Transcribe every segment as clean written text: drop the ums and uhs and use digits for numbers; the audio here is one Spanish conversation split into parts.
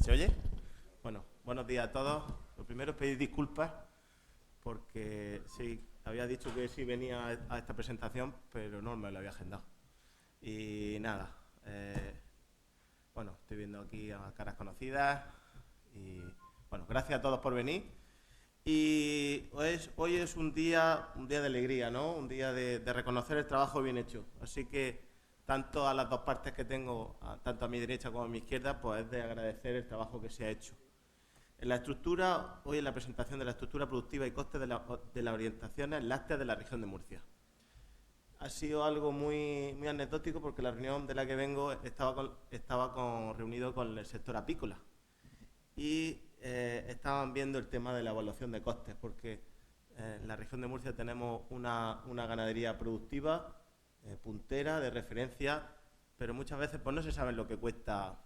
¿Se oye? Bueno, buenos días a todos. Lo primero es pedir disculpas porque sí, había dicho que sí venía a esta presentación, pero no me lo había agendado. Y nada, bueno, estoy viendo aquí a caras conocidas y bueno, gracias a todos por venir. Y hoy es un día de alegría, ¿no? Un día de reconocer el trabajo bien hecho. Así que tanto a las dos partes que tengo, tanto a mi derecha como a mi izquierda, pues es de agradecer el trabajo que se ha hecho. En la estructura, hoy en la presentación de la estructura productiva y costes de las orientaciones lácteas de la región de Murcia. Ha sido algo muy anecdótico porque la reunión de la que vengo estaba reunido con el sector apícola y estaban viendo el tema de la evaluación de costes, porque en la región de Murcia tenemos una ganadería productiva, puntera, de referencia, pero muchas veces pues no se sabe lo que cuesta,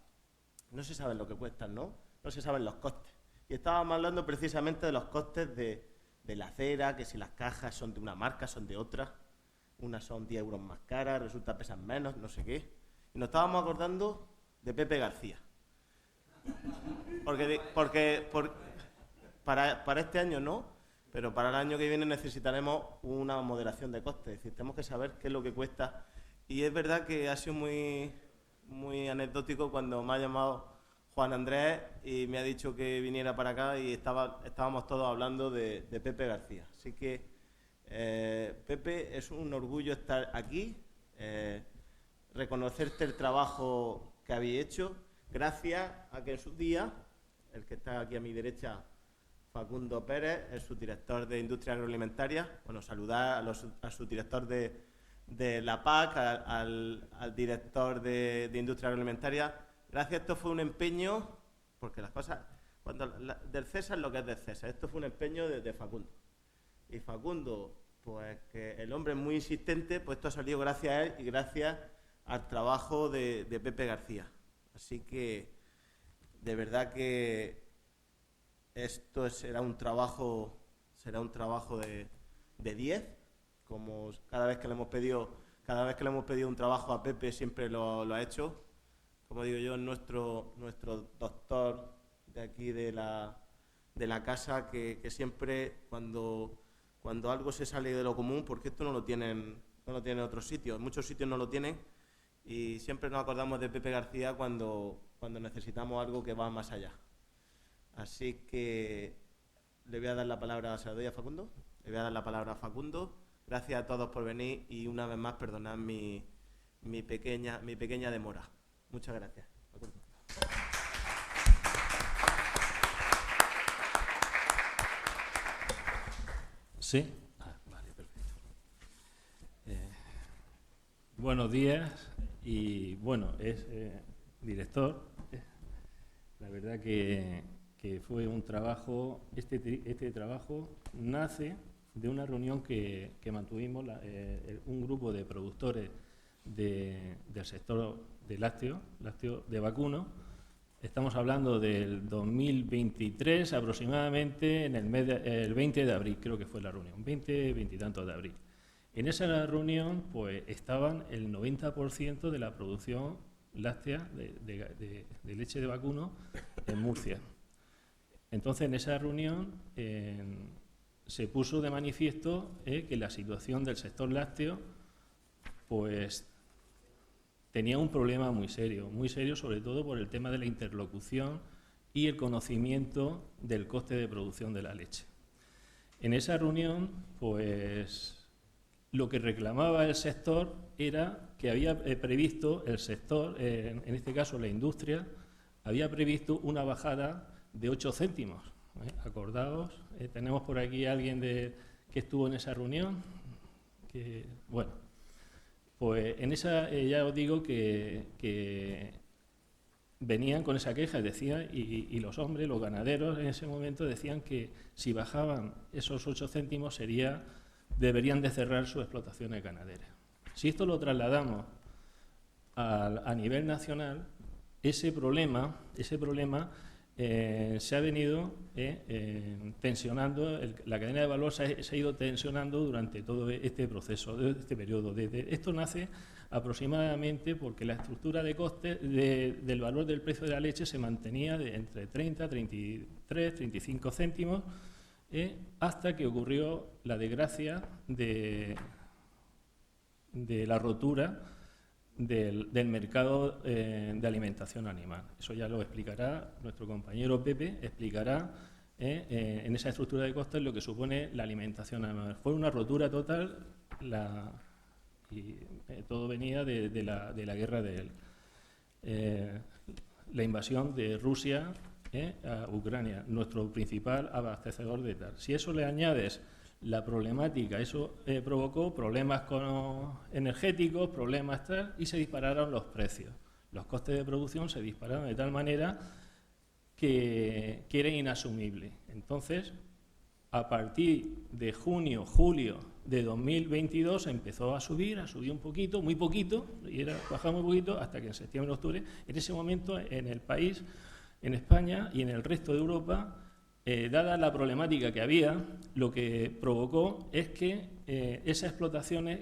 no se saben lo que cuestan, ¿no? No se saben los costes. Y estábamos hablando precisamente de los costes de la cera, que si las cajas son de una marca, son de otra, unas son 10 euros más caras, resulta pesan menos, no sé qué. Y nos estábamos acordando de Pepe García. Porque para este año no, pero para el año que viene necesitaremos una moderación de costes. Es decir, tenemos que saber qué es lo que cuesta. Y es verdad que ha sido muy anecdótico cuando me ha llamado Juan Andrés y me ha dicho que viniera para acá y estábamos todos hablando de Pepe García. Así que, Pepe, es un orgullo estar aquí, reconocerte el trabajo que habéis hecho, gracias a que en su día, el que está aquí a mi derecha, Facundo Pérez, es su director de Industria Agroalimentaria. Bueno, saludar a su director de la PAC, al director de Industria Agroalimentaria. Gracias, esto fue un empeño, porque las cosas, del César lo que es del César, esto fue un empeño de Facundo. Y Facundo, pues que el hombre es muy insistente, pues esto ha salido gracias a él y gracias al trabajo de Pepe García. Así que, de verdad que esto será un trabajo de 10, como cada vez que le hemos pedido un trabajo a Pepe siempre lo ha hecho. Como digo yo, nuestro doctor de aquí de la casa, que siempre cuando algo se sale de lo común, porque esto no lo tienen otros sitios, en muchos sitios no lo tienen, y siempre nos acordamos de Pepe García cuando necesitamos algo que va más allá. Así que le voy a dar la palabra, ¿se la doy a Facundo? Le voy a dar la palabra a Facundo. Gracias a todos por venir y una vez más perdonad mi pequeña demora. Muchas gracias. Facundo. ¿Sí? Vale, perfecto. Buenos días y bueno, es director. La verdad que fue un trabajo, este trabajo nace de una reunión que mantuvimos un grupo de productores del sector de lácteo de vacuno. Estamos hablando del 2023 aproximadamente, en el 20 de abril, creo que fue la reunión, 20 y tantos de abril. En esa reunión pues estaban el 90% de la producción láctea de leche de vacuno en Murcia. Entonces, en esa reunión se puso de manifiesto que la situación del sector lácteo pues tenía un problema muy serio sobre todo por el tema de la interlocución y el conocimiento del coste de producción de la leche. En esa reunión, pues lo que reclamaba el sector era que había previsto el sector, en este caso la industria, había previsto una bajada de 8 céntimos. Acordaos, tenemos por aquí a alguien que estuvo en esa reunión. Bueno, pues en esa ya os digo que venían con esa queja, decían, y los hombres, los ganaderos en ese momento decían que si bajaban esos 8 céntimos deberían de cerrar sus explotaciones ganaderas. Si esto lo trasladamos a nivel nacional, ese problema se ha venido tensionando, la cadena de valor se ha ido tensionando durante todo este proceso, este periodo. Esto nace aproximadamente porque la estructura de coste del valor del precio de la leche se mantenía entre 30, 33, 35 céntimos, hasta que ocurrió la desgracia de la rotura del mercado de alimentación animal. Eso ya lo explicará nuestro compañero Pepe, explicará en esa estructura de costes lo que supone la alimentación animal. Fue una rotura total y todo venía de la guerra la invasión de Rusia a Ucrania, nuestro principal abastecedor de tal. Si eso le añades la problemática, eso provocó problemas energéticos, problemas tal, y se dispararon los precios. Los costes de producción se dispararon de tal manera que era inasumible. Entonces, a partir de junio, julio de 2022 empezó a subir un poquito, muy poquito, y bajaba muy poquito hasta que en septiembre, octubre, en ese momento en el país, en España y en el resto de Europa, dada la problemática que había, lo que provocó es que esas explotaciones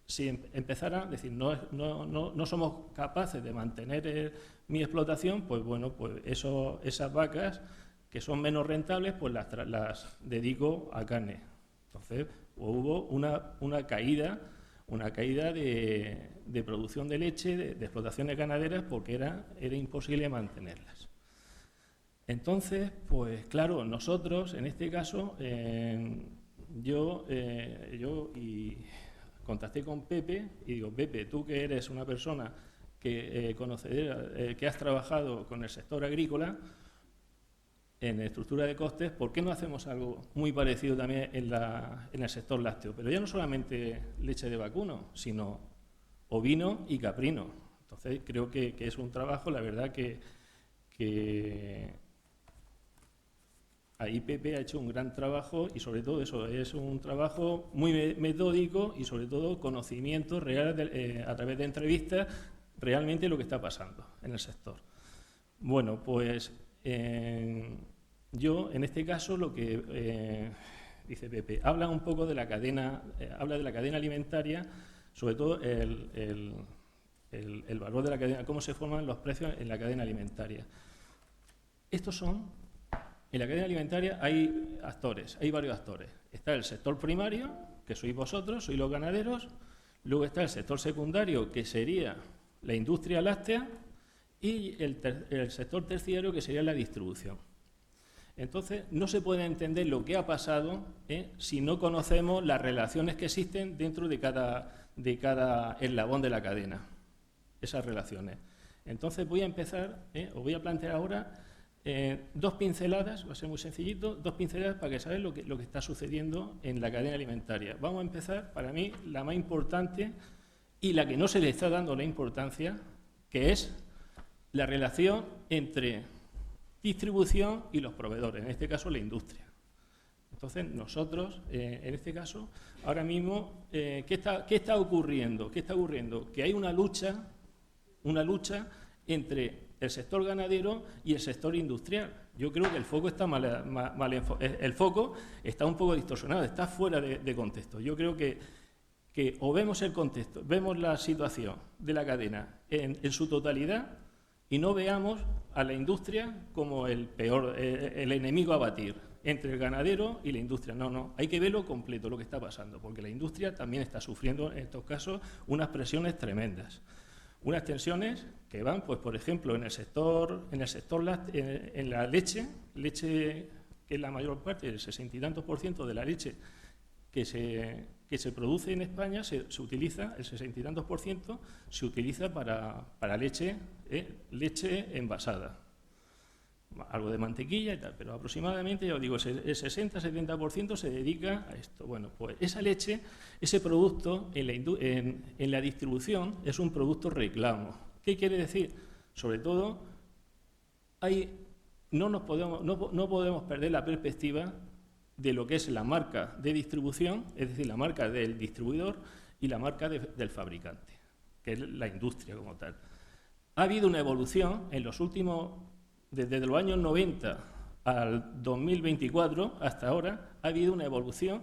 si empezaran, es decir, no somos capaces de mantener mi explotación, pues bueno, pues esas vacas que son menos rentables, pues las dedico a carne. Entonces, hubo una caída de producción de leche, de explotaciones ganaderas, porque era imposible mantenerlas. Entonces, pues claro, nosotros, en este caso, yo contacté con Pepe y digo, Pepe, tú que eres una persona que que has trabajado con el sector agrícola en estructura de costes, ¿por qué no hacemos algo muy parecido también en el sector lácteo? Pero ya no solamente leche de vacuno, sino ovino y caprino. Entonces, creo que es un trabajo, la verdad que ahí Pepe ha hecho un gran trabajo y sobre todo eso, es un trabajo muy metódico y sobre todo conocimiento real a través de entrevistas realmente lo que está pasando en el sector. Bueno, pues yo en este caso lo que dice Pepe, habla un poco de la cadena, habla de la cadena alimentaria, sobre todo el valor de la cadena, cómo se forman los precios en la cadena alimentaria. En la cadena alimentaria hay varios actores. Está el sector primario, que sois vosotros, sois los ganaderos. Luego está el sector secundario, que sería la industria láctea. Y el sector terciario, que sería la distribución. Entonces, no se puede entender lo que ha pasado si no conocemos las relaciones que existen dentro de cada eslabón de la cadena. Esas relaciones. Entonces, voy a empezar, os voy a plantear ahora dos pinceladas, va a ser muy sencillito, dos pinceladas para que sabáis lo que está sucediendo en la cadena alimentaria. Vamos a empezar, para mí, la más importante y la que no se le está dando la importancia, que es la relación entre distribución y los proveedores, en este caso la industria. Entonces, nosotros, en este caso, ahora mismo, ¿qué está ocurriendo? ¿Qué está ocurriendo? Que hay una lucha entre el sector ganadero y el sector industrial. Yo creo que el foco está el foco está un poco distorsionado, está fuera de contexto. Yo creo que o vemos el contexto, vemos la situación de la cadena en su totalidad y no veamos a la industria como el enemigo a batir entre el ganadero y la industria. No, hay que verlo completo, lo que está pasando, porque la industria también está sufriendo en estos casos unas presiones tremendas. Unas tensiones que van, pues por ejemplo, en la leche que es la mayor parte, el 60 y tantos % de la leche que se produce en España, se utiliza, el 60 y tantos % se utiliza para leche envasada. Algo de mantequilla y tal, pero aproximadamente, ya os digo, el 60-70% se dedica a esto. Bueno, pues esa leche, ese producto en la distribución es un producto reclamo. ¿Qué quiere decir? Sobre todo, no podemos perder la perspectiva de lo que es la marca de distribución, es decir, la marca del distribuidor y la marca del fabricante, que es la industria como tal. Ha habido una evolución en los últimos, desde los años 90 al 2024 hasta ahora, ha habido una evolución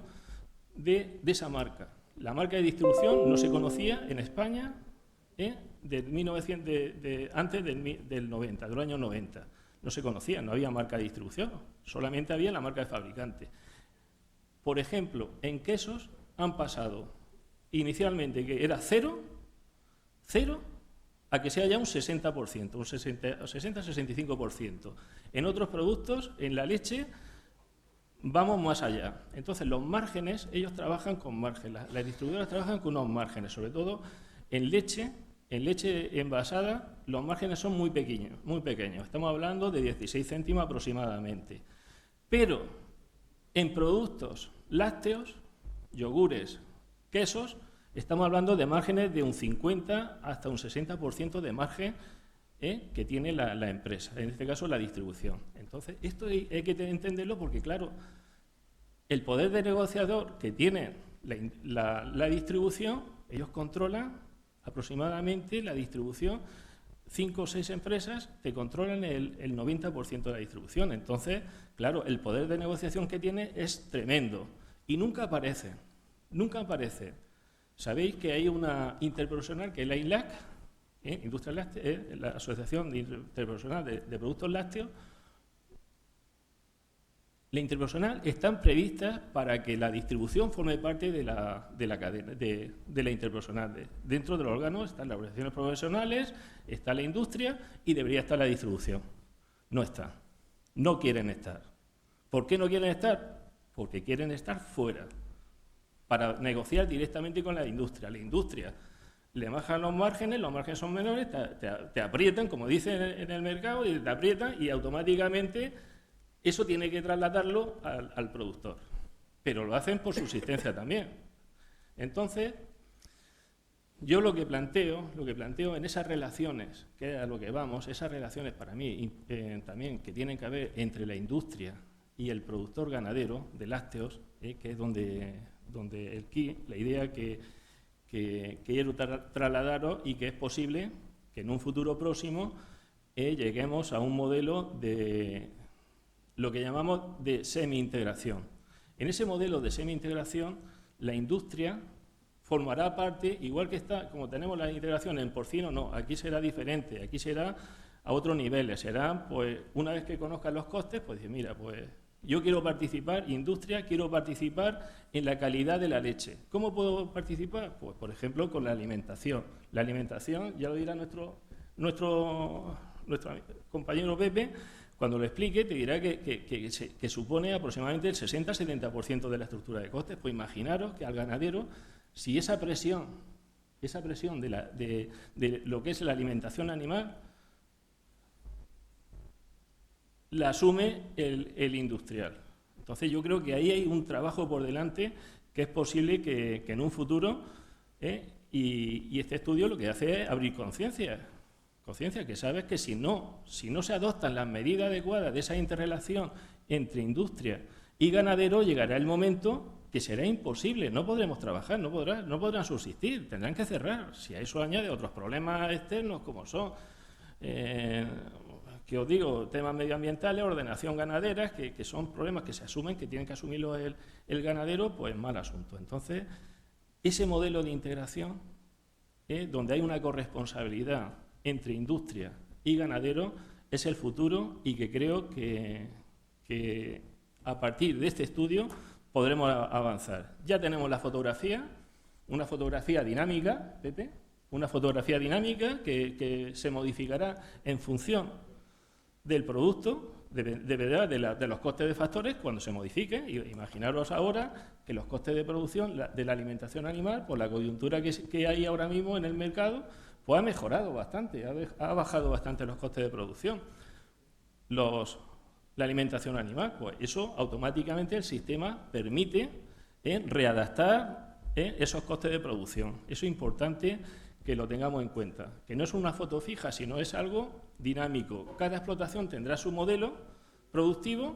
de esa marca. La marca de distribución no se conocía en España antes del 90, del año 90. No se conocía, no había marca de distribución, solamente había la marca de fabricante. Por ejemplo, en quesos han pasado inicialmente que era cero, a que sea ya un 60%, un 60-65%. En otros productos, en la leche, vamos más allá. Entonces, los márgenes, ellos trabajan con márgenes. Las distribuidoras trabajan con unos márgenes, sobre todo en leche envasada, los márgenes son muy pequeños. Estamos hablando de 16 céntimos aproximadamente. Pero en productos lácteos, yogures, quesos, estamos hablando de márgenes de un 50 hasta un 60% de margen que tiene la empresa, en este caso la distribución. Entonces, esto hay que entenderlo porque, claro, el poder de negociador que tiene la distribución, ellos controlan aproximadamente la distribución, 5 o 6 empresas te controlan el 90% de la distribución. Entonces, claro, el poder de negociación que tiene es tremendo y nunca aparece. Sabéis que hay una interprofesional que es la INLAC, Industria Láctea, la Asociación Interprofesional de Productos Lácteos. La interprofesional están previstas para que la distribución forme parte de la cadena, de la interprofesional. Dentro de los órganos están las organizaciones profesionales, está la industria y debería estar la distribución. No está. No quieren estar. ¿Por qué no quieren estar? Porque quieren estar fuera, para negociar directamente con la industria. La industria le bajan los márgenes son menores, te aprietan, como dicen en el mercado, y te aprietan y automáticamente eso tiene que trasladarlo al productor. Pero lo hacen por subsistencia también. Entonces, yo lo que planteo en esas relaciones, que es a lo que vamos, esas relaciones para mí también que tienen que haber entre la industria y el productor ganadero de lácteos, que es donde la idea que quiero trasladaros y que es posible que en un futuro próximo lleguemos a un modelo de lo que llamamos de semi-integración. En ese modelo de semi-integración, la industria formará parte, igual que está, como tenemos la integración en porcino, no, aquí será diferente, aquí será a otros niveles, será, pues, una vez que conozcan los costes, pues, mira, pues, yo quiero participar, industria, quiero participar en la calidad de la leche. ¿Cómo puedo participar? Pues, por ejemplo, con la alimentación. La alimentación, ya lo dirá nuestro compañero Pepe, cuando lo explique, te dirá que supone aproximadamente el 60-70% de la estructura de costes. Pues imaginaros que al ganadero, si esa presión de lo que es la alimentación animal, la asume el industrial. Entonces yo creo que ahí hay un trabajo por delante que es posible que en un futuro, y este estudio lo que hace es abrir conciencia, que sabes que si no se adoptan las medidas adecuadas de esa interrelación entre industria y ganadero, llegará el momento que será imposible, no podremos trabajar, no podrán subsistir, tendrán que cerrar. Si a eso añade otros problemas externos como son, que os digo, temas medioambientales, ordenación ganadera, que son problemas que se asumen, que tienen que asumirlo el ganadero, pues mal asunto. Entonces, ese modelo de integración, donde hay una corresponsabilidad entre industria y ganadero, es el futuro y que creo que a partir de este estudio podremos avanzar. Ya tenemos la fotografía, una fotografía dinámica, Pepe, una fotografía dinámica que se modificará en función del producto, de los costes de factores cuando se modifique. Imaginaros ahora que los costes de producción de la alimentación animal, por la coyuntura que hay ahora mismo en el mercado, pues ha mejorado bastante, ha bajado bastante los costes de producción. La alimentación animal, pues eso automáticamente el sistema permite readaptar esos costes de producción. Eso es importante que lo tengamos en cuenta, que no es una foto fija, sino es algo dinámico. Cada explotación tendrá su modelo productivo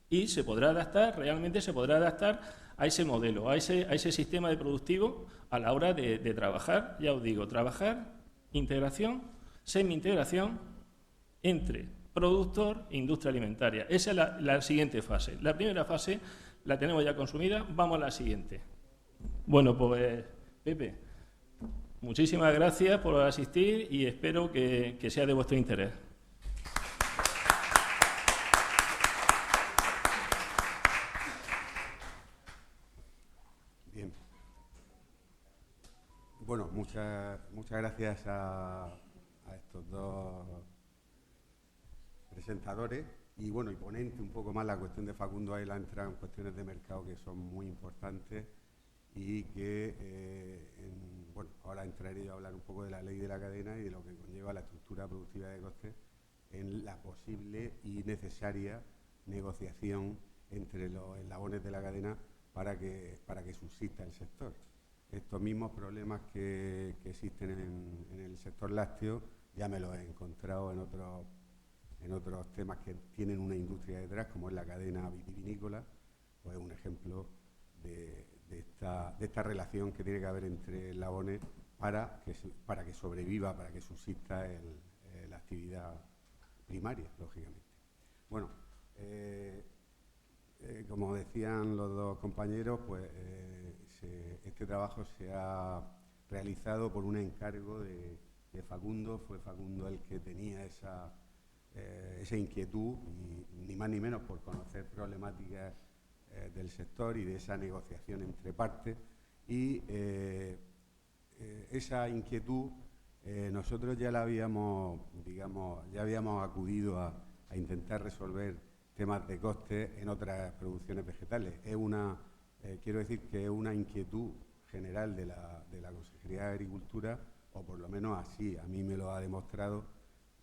y se podrá adaptar, realmente se podrá adaptar a ese modelo, a ese sistema de productivo a la hora de trabajar. Ya os digo, trabajar, integración, semi-integración entre productor e industria alimentaria. Esa es la siguiente fase. La primera fase la tenemos ya consumida, vamos a la siguiente. Bueno, pues, Pepe, muchísimas gracias por asistir y espero que sea de vuestro interés. Bien. Bueno, muchas gracias a estos dos presentadores y bueno, y ponente un poco más la cuestión de Facundo. Ahí la entrada en cuestiones de mercado que son muy importantes y que, bueno, ahora entraré yo a hablar un poco de la ley de la cadena y de lo que conlleva la estructura productiva de costes en la posible y necesaria negociación entre los eslabones de la cadena para que subsista el sector. Estos mismos problemas que existen en el sector lácteo ya me los he encontrado en otros temas que tienen una industria detrás, como es la cadena vitivinícola. Pues un ejemplo de esta relación que tiene que haber entre eslabones para que sobreviva, para que subsista la actividad primaria, lógicamente. Bueno, como decían los dos compañeros, pues este trabajo se ha realizado por un encargo de Facundo. Fue Facundo el que tenía esa inquietud, y ni más ni menos por conocer problemáticas del sector y de esa negociación entre partes. Y esa inquietud nosotros ya la habíamos, ya habíamos acudido a intentar resolver temas de coste en otras producciones vegetales. Quiero decir que es una inquietud general de la Consejería de Agricultura, o por lo menos así a mí me lo ha demostrado.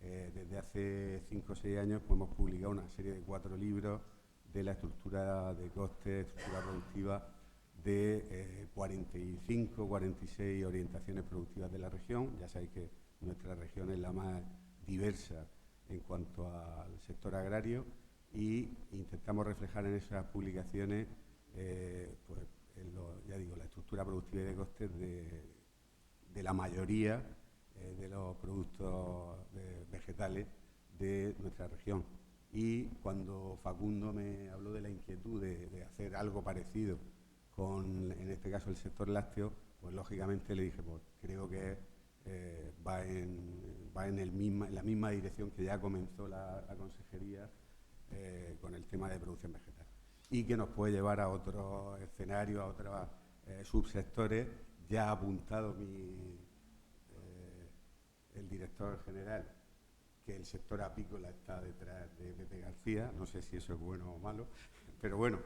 Desde hace 5 o 6 años pues hemos publicado una serie de 4 libros de la estructura de coste, estructura productiva de 45, 46 orientaciones productivas de la región. Ya sabéis que nuestra región es la más diversa en cuanto al sector agrario, y intentamos reflejar en esas publicaciones pues, la estructura productiva y de costes de la mayoría de los productos vegetales de nuestra región. Y cuando Facundo me habló de la inquietud de hacer algo parecido con, en este caso, el sector lácteo, pues lógicamente le dije, pues creo que va en la misma dirección que ya comenzó la Consejería con el tema de producción vegetal, y que nos puede llevar a otros escenarios, a otros subsectores. Ya ha apuntado el director general que el sector apícola está detrás de Pepe García. No sé si eso es bueno o malo, pero bueno,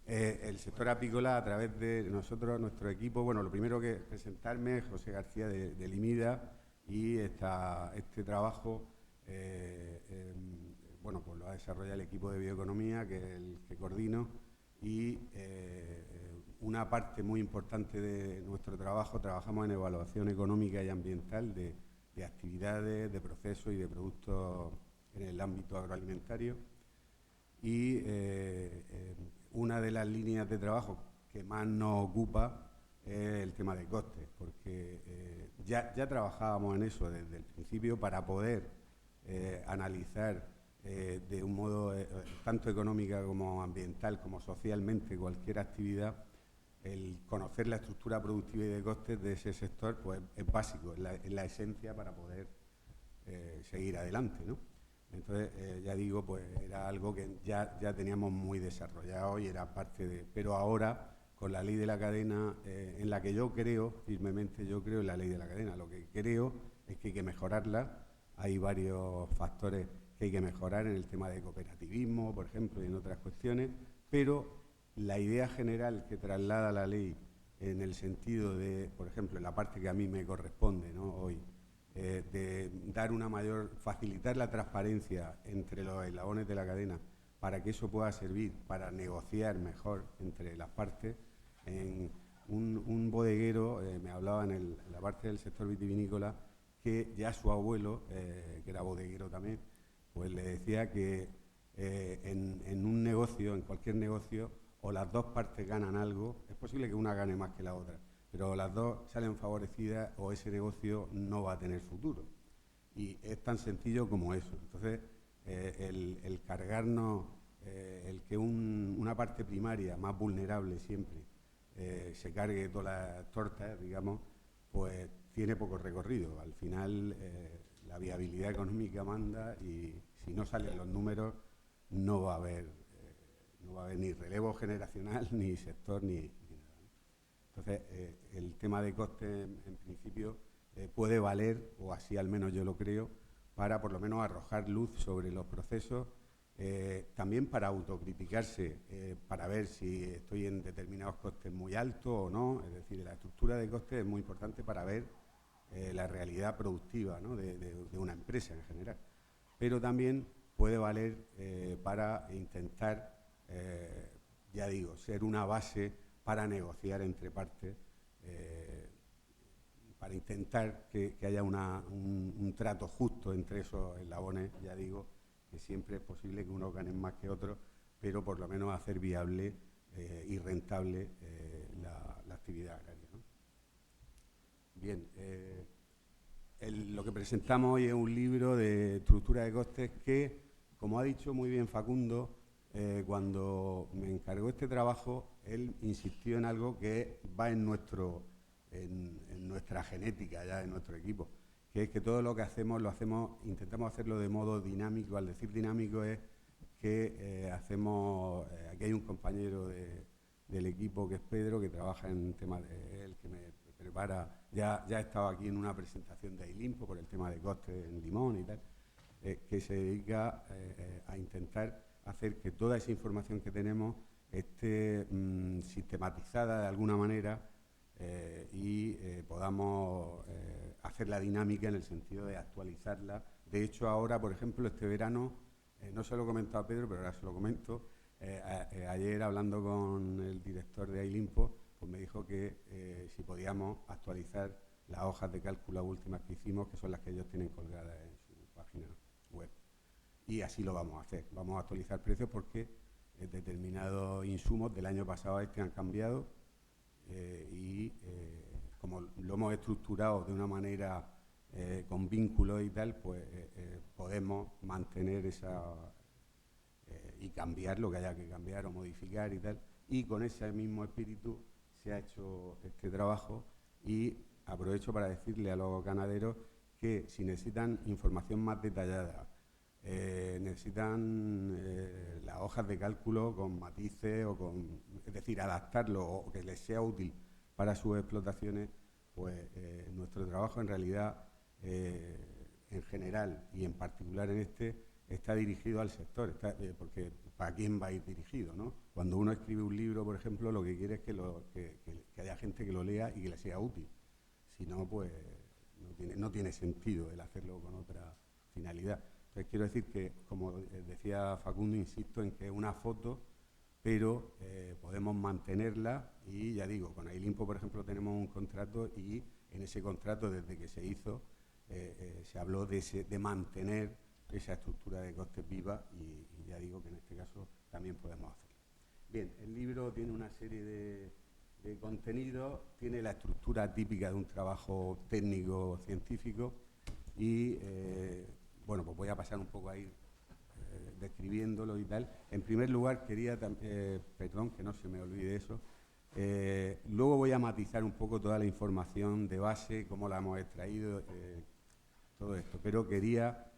el sector apícola, a través de nosotros, nuestro equipo, bueno, lo primero que presentarme es José García de Limida, y este trabajo bueno, pues lo ha desarrollado el equipo de bioeconomía, que es el que coordino, y una parte muy importante de nuestro trabajo, trabajamos en evaluación económica y ambiental de actividades, de procesos y de productos en el ámbito agroalimentario. Y una de las líneas de trabajo que más nos ocupa es el tema de costes, porque ya trabajábamos en eso desde el principio para poder analizar de un modo tanto económica como ambiental como socialmente cualquier actividad. El conocer la estructura productiva y de costes de ese sector pues es básico, es la esencia para poder seguir adelante, ¿no? Entonces, ya digo, pues era algo que ya teníamos muy desarrollado y era parte de... Pero ahora, con la ley de la cadena, en la que yo creo, firmemente yo creo en la ley de la cadena, lo que creo es que hay que mejorarla. Hay varios factores que hay que mejorar en el tema de cooperativismo, por ejemplo, y en otras cuestiones, pero la idea general que traslada la ley en el sentido de, por ejemplo, en la parte que a mí me corresponde, ¿no?, hoy, de dar facilitar la transparencia entre los eslabones de la cadena para que eso pueda servir para negociar mejor entre las partes. En un bodeguero me hablaba en la parte del sector vitivinícola que ya su abuelo, que era bodeguero también, pues le decía que en un negocio, en cualquier negocio, o las dos partes ganan algo. Es posible que una gane más que la otra, pero las dos salen favorecidas o ese negocio no va a tener futuro. Y es tan sencillo como eso. Entonces, el cargarnos, el que una parte primaria más vulnerable siempre se cargue todas las tortas, digamos, pues tiene poco recorrido. Al final la viabilidad económica manda y si no salen los números no va a haber ni relevo generacional, ni sector, ni nada. Entonces, el tema de costes, en principio, puede valer, o así al menos yo lo creo, para por lo menos arrojar luz sobre los procesos, también para autocriticarse, para ver si estoy en determinados costes muy altos o no. Es decir, la estructura de costes es muy importante para ver la realidad productiva, ¿no?, de una empresa en general. Pero también puede valer para intentar, ya digo, ser una base para negociar entre partes, para intentar que haya un trato justo entre esos eslabones. Ya digo que siempre es posible que unos ganen más que otros, pero por lo menos hacer viable y rentable la actividad agraria, ¿no? Bien, lo que presentamos hoy es un libro de estructura de costes que, como ha dicho muy bien Facundo, cuando me encargó este trabajo, él insistió en algo que va en nuestra genética, ya en nuestro equipo, que es que todo lo que hacemos, intentamos hacerlo de modo dinámico. Al decir dinámico es que aquí hay un compañero del equipo que es Pedro, que trabaja en temas el que me prepara, ya ha estado aquí en una presentación de Ailimpo por el tema de costes en limón y tal, que se dedica a intentar hacer que toda esa información que tenemos esté sistematizada de alguna manera y podamos hacer la dinámica en el sentido de actualizarla. De hecho, ahora, por ejemplo, este verano, no se lo he comentado a Pedro, pero ahora se lo comento, ayer hablando con el director de Ailimpo, pues me dijo que si podíamos actualizar las hojas de cálculo últimas que hicimos, que son las que ellos tienen colgadas en su página web. Y así lo vamos a hacer. Vamos a actualizar precios porque determinados insumos del año pasado a este han cambiado y como lo hemos estructurado de una manera con vínculos y tal, pues podemos mantener y cambiar lo que haya que cambiar o modificar y tal. Y con ese mismo espíritu se ha hecho este trabajo y aprovecho para decirle a los ganaderos que si necesitan información más detallada, necesitan las hojas de cálculo con matices es decir, adaptarlo o que les sea útil para sus explotaciones, pues nuestro trabajo en realidad, en general y en particular en está dirigido al sector, porque ¿para quién va a ir dirigido, no? Cuando uno escribe un libro, por ejemplo, lo que quiere es que haya gente que lo lea y que le sea útil. Si no, pues no tiene sentido el hacerlo con otra finalidad. Entonces, quiero decir que, como decía Facundo, insisto en que es una foto, pero podemos mantenerla y, ya digo, con Ailimpo, por ejemplo, tenemos un contrato y en ese contrato, desde que se hizo, se habló de mantener esa estructura de costes viva y ya digo que en este caso también podemos hacerlo. Bien, el libro tiene una serie de contenidos, tiene la estructura típica de un trabajo técnico-científico y, bueno, pues voy a pasar un poco a ir describiéndolo y tal. En primer lugar, quería, perdón, que no se me olvide eso, luego voy a matizar un poco toda la información de base, cómo la hemos extraído, todo esto, pero quería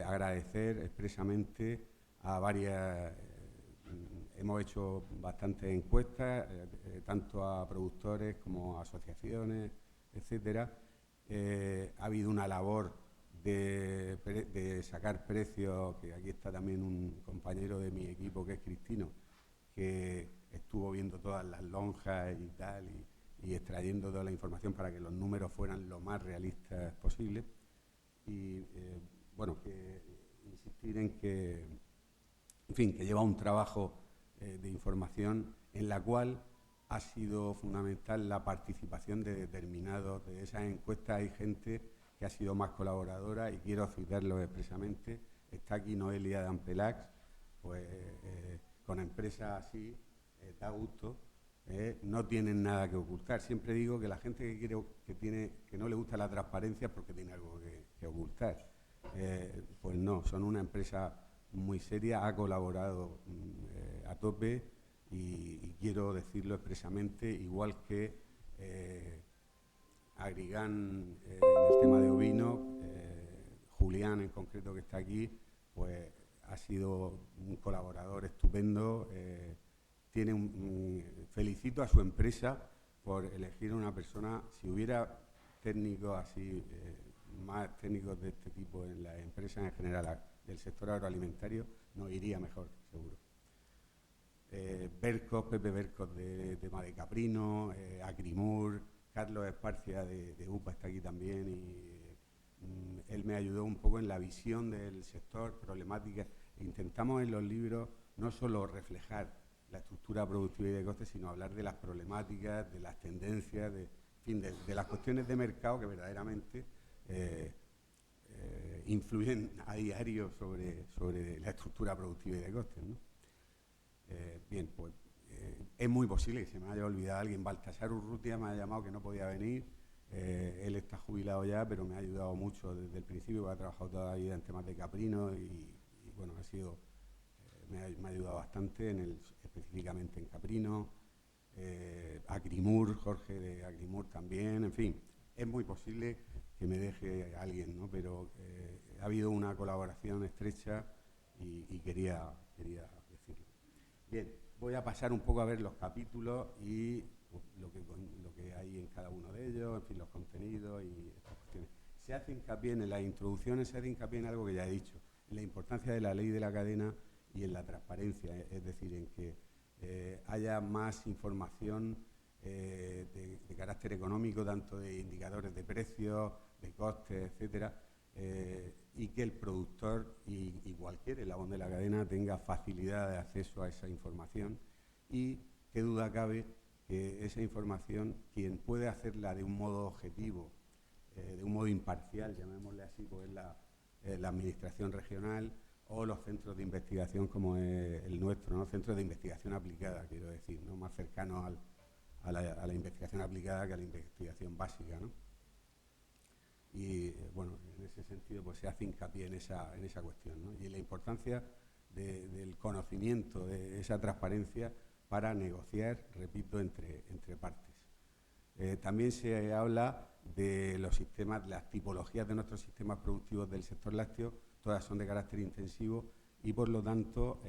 agradecer expresamente a varias, hemos hecho bastantes encuestas, tanto a productores como a asociaciones, etcétera. Ha habido una labor de sacar precios, que aquí está también un compañero de mi equipo que es Cristino, que estuvo viendo todas las lonjas y tal, y extrayendo toda la información para que los números fueran lo más realistas posible. Y bueno, que insistir en que, en fin, que lleva un trabajo de información en la cual ha sido fundamental la participación de esas encuestas. Hay gente que ha sido más colaboradora y quiero citarlo expresamente. Está aquí Noelia de Ampelax, pues con empresas así, da gusto, no tienen nada que ocultar. Siempre digo que la gente que no le gusta la transparencia es porque tiene algo que ocultar. Pues no, son una empresa muy seria, ha colaborado a tope y quiero decirlo expresamente, igual que Agrigán en el tema de ovino, Julián en concreto que está aquí, pues ha sido un colaborador estupendo. Felicito a su empresa por elegir una persona. Si hubiera técnicos así, más técnicos de este tipo en las empresas en general del sector agroalimentario, nos iría mejor, seguro. Pepe Bercos de tema de Caprino, Agrimur, Carlos Esparcia de UPA está aquí también y él me ayudó un poco en la visión del sector, problemáticas. Intentamos en los libros no solo reflejar la estructura productiva y de costes, sino hablar de las problemáticas, de las tendencias, de las cuestiones de mercado que verdaderamente influyen a diario sobre la estructura productiva y de costes, ¿no? Bien, pues es muy posible que se me haya olvidado alguien. Baltasar Urrutia me ha llamado que no podía venir. Él está jubilado ya, pero me ha ayudado mucho desde el principio, porque ha trabajado toda la vida en temas de Caprino y bueno, me ha ayudado bastante específicamente en Caprino. Agrimur, Jorge de Agrimur también, en fin, es muy posible que me deje alguien, ¿no? Pero ha habido una colaboración estrecha y quería decirlo. Bien, voy a pasar un poco a ver los capítulos y lo que hay en cada uno de ellos, en fin, los contenidos y estas cuestiones. Se hace hincapié en las introducciones, se hace hincapié en algo que ya he dicho, en la importancia de la ley de la cadena y en la transparencia, es decir, en que haya más información de carácter económico, tanto de indicadores de precios, de costes, etcétera, y que el productor y cualquier eslabón de la cadena tenga facilidad de acceso a esa información y qué duda cabe que esa información, quien puede hacerla de un modo objetivo, de un modo imparcial, llamémosle así, pues la administración regional o los centros de investigación como es el nuestro, ¿no? Centros de investigación aplicada, quiero decir, ¿no? Más cercanos a la investigación aplicada que a la investigación básica, ¿no? Y bueno, en ese sentido pues se hace hincapié en esa cuestión, ¿no? Y en la importancia del conocimiento, de esa transparencia para negociar, repito, entre partes. También se habla de los sistemas, las tipologías de nuestros sistemas productivos del sector lácteo, todas son de carácter intensivo y por lo tanto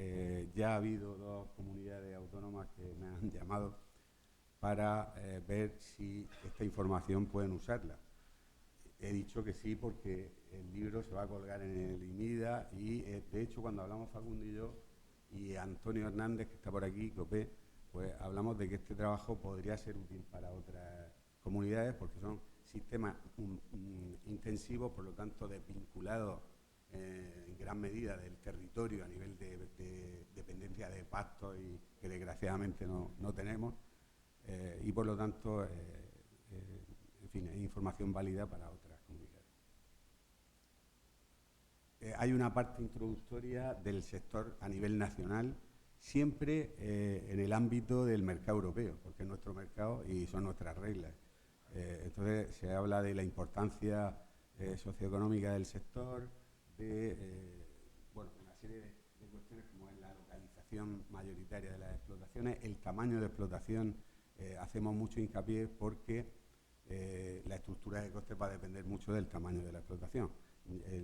ya ha habido 2 comunidades autónomas que me han llamado para ver si esta información pueden usarla. He dicho que sí porque el libro se va a colgar en el IMIDA y de hecho cuando hablamos Facundo y yo y Antonio Hernández, que está por aquí, COPE, pues hablamos de que este trabajo podría ser útil para otras comunidades porque son sistemas intensivos, por lo tanto desvinculados en gran medida del territorio a nivel de dependencia de pastos y que desgraciadamente no tenemos y por lo tanto en fin, es información válida para otras comunidades. Hay una parte introductoria del sector a nivel nacional, siempre en el ámbito del mercado europeo, porque es nuestro mercado y son nuestras reglas. Entonces se habla de la importancia socioeconómica del sector, de una serie de cuestiones como es la localización mayoritaria de las explotaciones, el tamaño de explotación, hacemos mucho hincapié porque la estructura de costes va a depender mucho del tamaño de la explotación.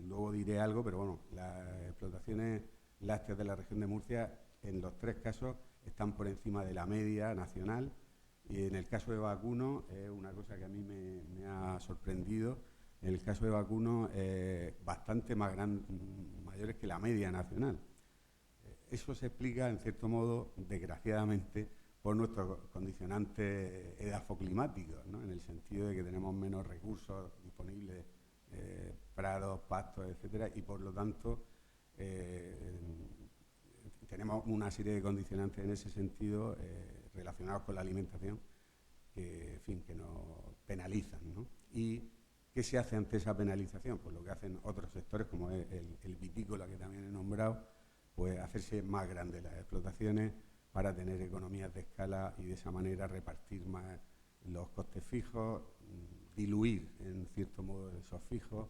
Luego diré algo, pero bueno, las explotaciones lácteas de la región de Murcia, en los 3 casos, están por encima de la media nacional y en el caso de vacuno, es una cosa que a mí me ha sorprendido, en el caso de vacuno, bastante mayores que la media nacional. Eso se explica, en cierto modo, desgraciadamente, por nuestros condicionantes edafoclimáticos, ¿no? En el sentido de que tenemos menos recursos disponibles, prados, pastos, etcétera, y por lo tanto tenemos una serie de condicionantes en ese sentido relacionados con la alimentación que, en fin, que nos penalizan, ¿no? ¿Y qué se hace ante esa penalización? Pues lo que hacen otros sectores, como es el vitícola, que también he nombrado, pues hacerse más grandes las explotaciones para tener economías de escala y de esa manera repartir más los costes fijos, diluir en cierto modo esos fijos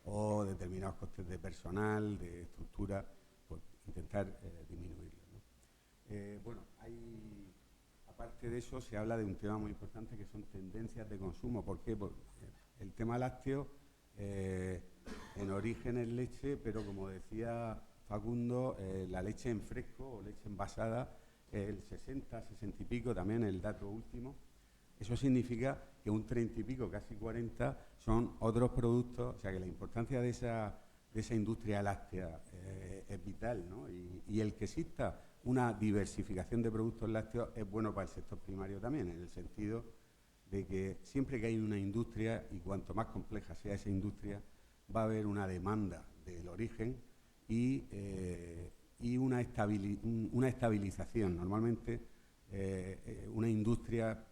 o determinados costes de personal, de estructura, pues intentar disminuirlos, ¿no? Hay aparte de eso, se habla de un tema muy importante que son tendencias de consumo. ¿Por qué? Porque el tema lácteo, en origen es leche, pero como decía Facundo, la leche en fresco o leche envasada, el 60, 60 y pico, también el dato último. Eso significa que un 30 y pico, casi 40, son otros productos, o sea que la importancia de esa industria láctea es vital, ¿no? Y el que exista una diversificación de productos lácteos es bueno para el sector primario también, en el sentido de que siempre que hay una industria, y cuanto más compleja sea esa industria, va a haber una demanda del origen y una estabilización. Normalmente una industria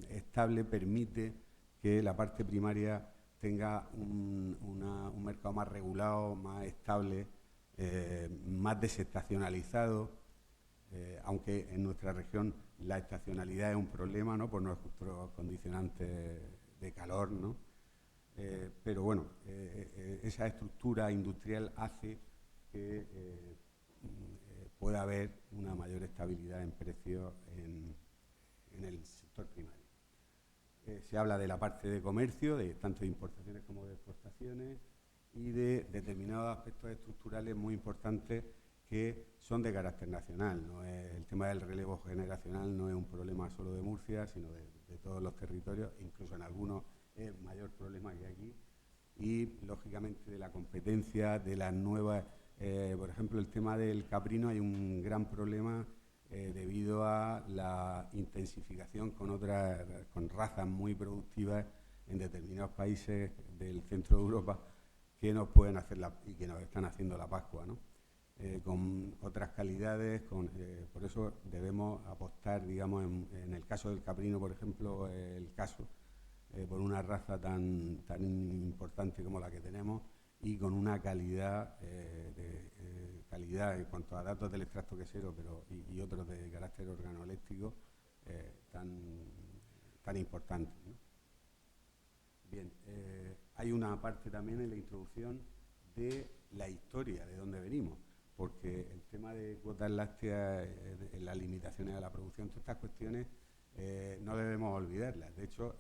estable permite que la parte primaria tenga un mercado más regulado, más estable, más desestacionalizado, aunque en nuestra región la estacionalidad es un problema, ¿no?, por nuestros condicionantes de calor, ¿no? Pero bueno, esa estructura industrial hace que pueda haber una mayor estabilidad en precios en el sector primario. Se habla de la parte de comercio, de tanto de importaciones como de exportaciones, y de determinados aspectos estructurales muy importantes que son de carácter nacional. ¿No? El tema del relevo generacional no es un problema solo de Murcia, sino de todos los territorios, incluso en algunos es mayor problema que aquí. Y, lógicamente, de la competencia, de las nuevas... por ejemplo, el tema del caprino, hay un gran problema debido a la intensificación con razas muy productivas en determinados países del centro de Europa que nos pueden hacer y que nos están haciendo la Pascua, ¿no? Con otras calidades, por eso debemos apostar, digamos, en el caso del caprino, por ejemplo, el caso, por una raza tan importante como la que tenemos y con una calidad calidad en cuanto a datos del extracto quesero, y otros de carácter organoléctrico tan importantes, ¿no? Bien, hay una parte también en la introducción de la historia, de dónde venimos, porque el tema de cuotas lácteas, en las limitaciones a la producción, todas estas cuestiones no debemos olvidarlas. De hecho,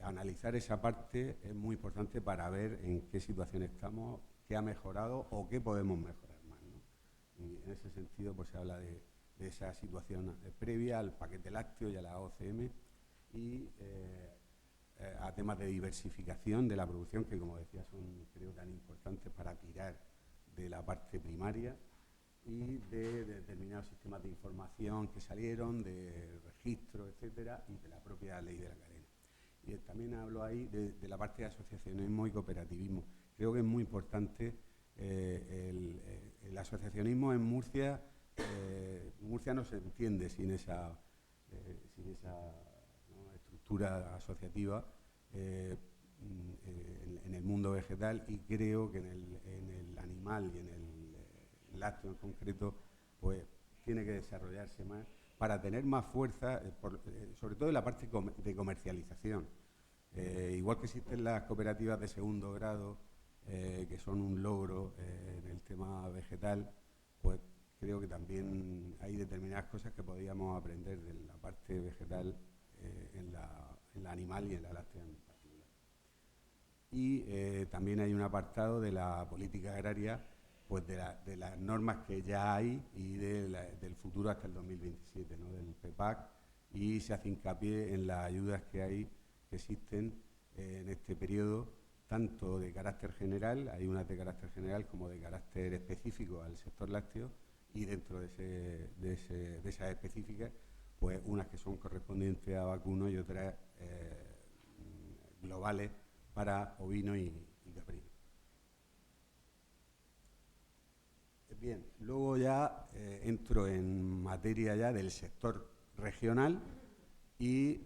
analizar esa parte es muy importante para ver en qué situación estamos, qué ha mejorado o qué podemos mejorar más, ¿no? Y en ese sentido pues se habla de esa situación previa al paquete lácteo y a la OCM y a temas de diversificación de la producción que, como decía, son, creo, tan importantes para tirar de la parte primaria y de determinados sistemas de información que salieron, de registro, etcétera, y de la propia ley de la cadena. Y también hablo ahí de la parte de asociacionismo y cooperativismo. Creo que es muy importante el asociacionismo en Murcia. Murcia no se entiende sin esa ¿no?, estructura asociativa en el mundo vegetal, y creo que en el animal y en el lácteo en concreto pues tiene que desarrollarse más para tener más fuerza, sobre todo en la parte de comercialización. Igual que existen las cooperativas de segundo grado, que son un logro en el tema vegetal, pues creo que también hay determinadas cosas que podríamos aprender de la parte vegetal en la animal y en la láctea en particular. Y también hay un apartado de la política agraria, pues de las normas que ya hay y del futuro hasta el 2027, ¿no?, del PEPAC, y se hace hincapié en las ayudas que existen en este periodo, tanto de carácter general, hay unas de carácter general como de carácter específico al sector lácteo, y dentro de esas específicas, pues unas que son correspondientes a vacuno y otras globales para ovino y caprino. Bien, luego ya entro en materia ya del sector regional y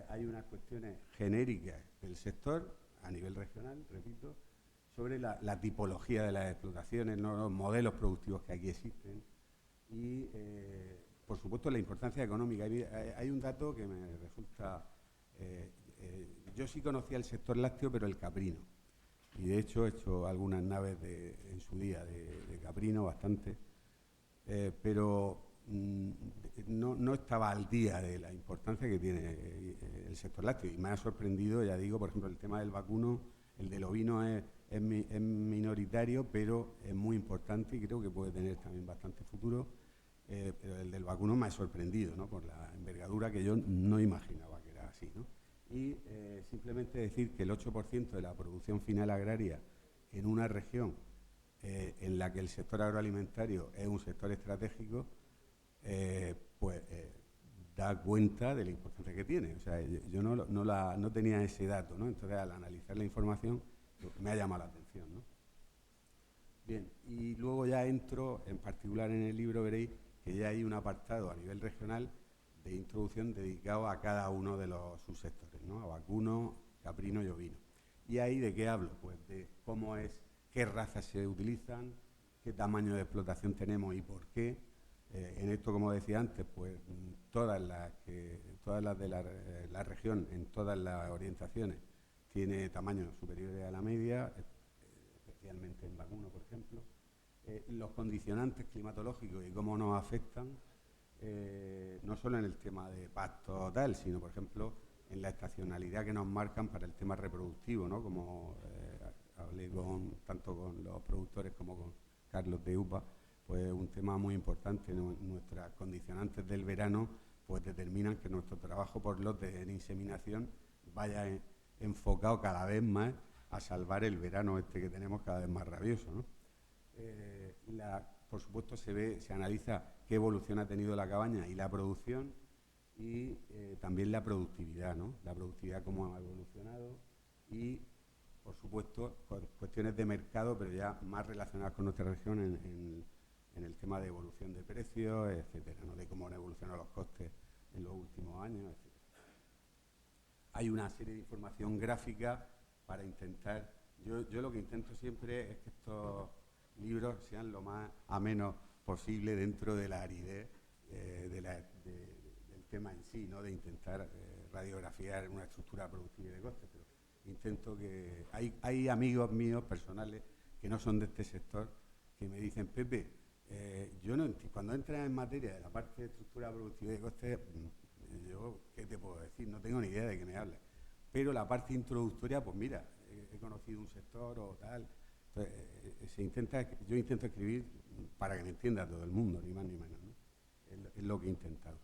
hay unas cuestiones genéricas del sector a nivel regional, repito, sobre la tipología de las explotaciones, ¿no?, los modelos productivos que aquí existen y, por supuesto, la importancia económica. Hay un dato que me resulta... yo sí conocía el sector lácteo, pero el caprino. Y, de hecho, he hecho algunas naves en su día de caprino, bastante. Pero no estaba al día de la importancia que tiene el sector lácteo. Y me ha sorprendido, ya digo, por ejemplo, el tema del vacuno, el del ovino es minoritario, pero es muy importante y creo que puede tener también bastante futuro. Pero el del vacuno me ha sorprendido, ¿no?, por la envergadura que yo no imaginaba que era así, ¿no? Y simplemente decir que el 8% de la producción final agraria en una región en la que el sector agroalimentario es un sector estratégico, da cuenta de la importancia que tiene. O sea, yo no tenía ese dato, ¿no? Entonces, al analizar la información, me ha llamado la atención, ¿no? Bien, y luego ya entro, en particular en el libro veréis que ya hay un apartado a nivel regional de introducción dedicado a cada uno de los subsectores, ¿no? A vacuno, caprino y ovino. ¿Y ahí de qué hablo? Pues de cómo es, qué razas se utilizan, qué tamaño de explotación tenemos y por qué. En esto, como decía antes, pues todas las de la región, en todas las orientaciones, tiene tamaños superiores a la media, especialmente en vacuno, por ejemplo. Los condicionantes climatológicos y cómo nos afectan, no solo en el tema de pasto tal, sino, por ejemplo, en la estacionalidad que nos marcan para el tema reproductivo, ¿no? Como hablé tanto con los productores como con Carlos de UPA, pues un tema muy importante. Nuestras condicionantes del verano pues determinan que nuestro trabajo por lotes en inseminación vaya enfocado cada vez más a salvar el verano que tenemos cada vez más rabioso, ¿no? Por supuesto se analiza qué evolución ha tenido la cabaña y la producción y también la productividad, ¿no? La productividad cómo ha evolucionado y, por supuesto, cuestiones de mercado, pero ya más relacionadas con nuestra región en el tema de evolución de precios, etcétera, ¿no? De cómo han evolucionado los costes en los últimos años, etcétera. Hay una serie de información gráfica para intentar... Yo lo que intento siempre es que estos libros sean lo más amenos posible dentro de la aridez del tema en sí, ¿no? De intentar radiografiar una estructura productiva y de costes, pero intento que... Hay amigos míos personales que no son de este sector que me dicen, Pepe, cuando entras en materia de la parte de estructura productiva y de costes, yo, ¿qué te puedo decir? No tengo ni idea de qué me hables. Pero la parte introductoria, pues mira, he conocido un sector o tal. Entonces, yo intento escribir para que me entienda todo el mundo, ni más ni menos, ¿no? Es lo que he intentado.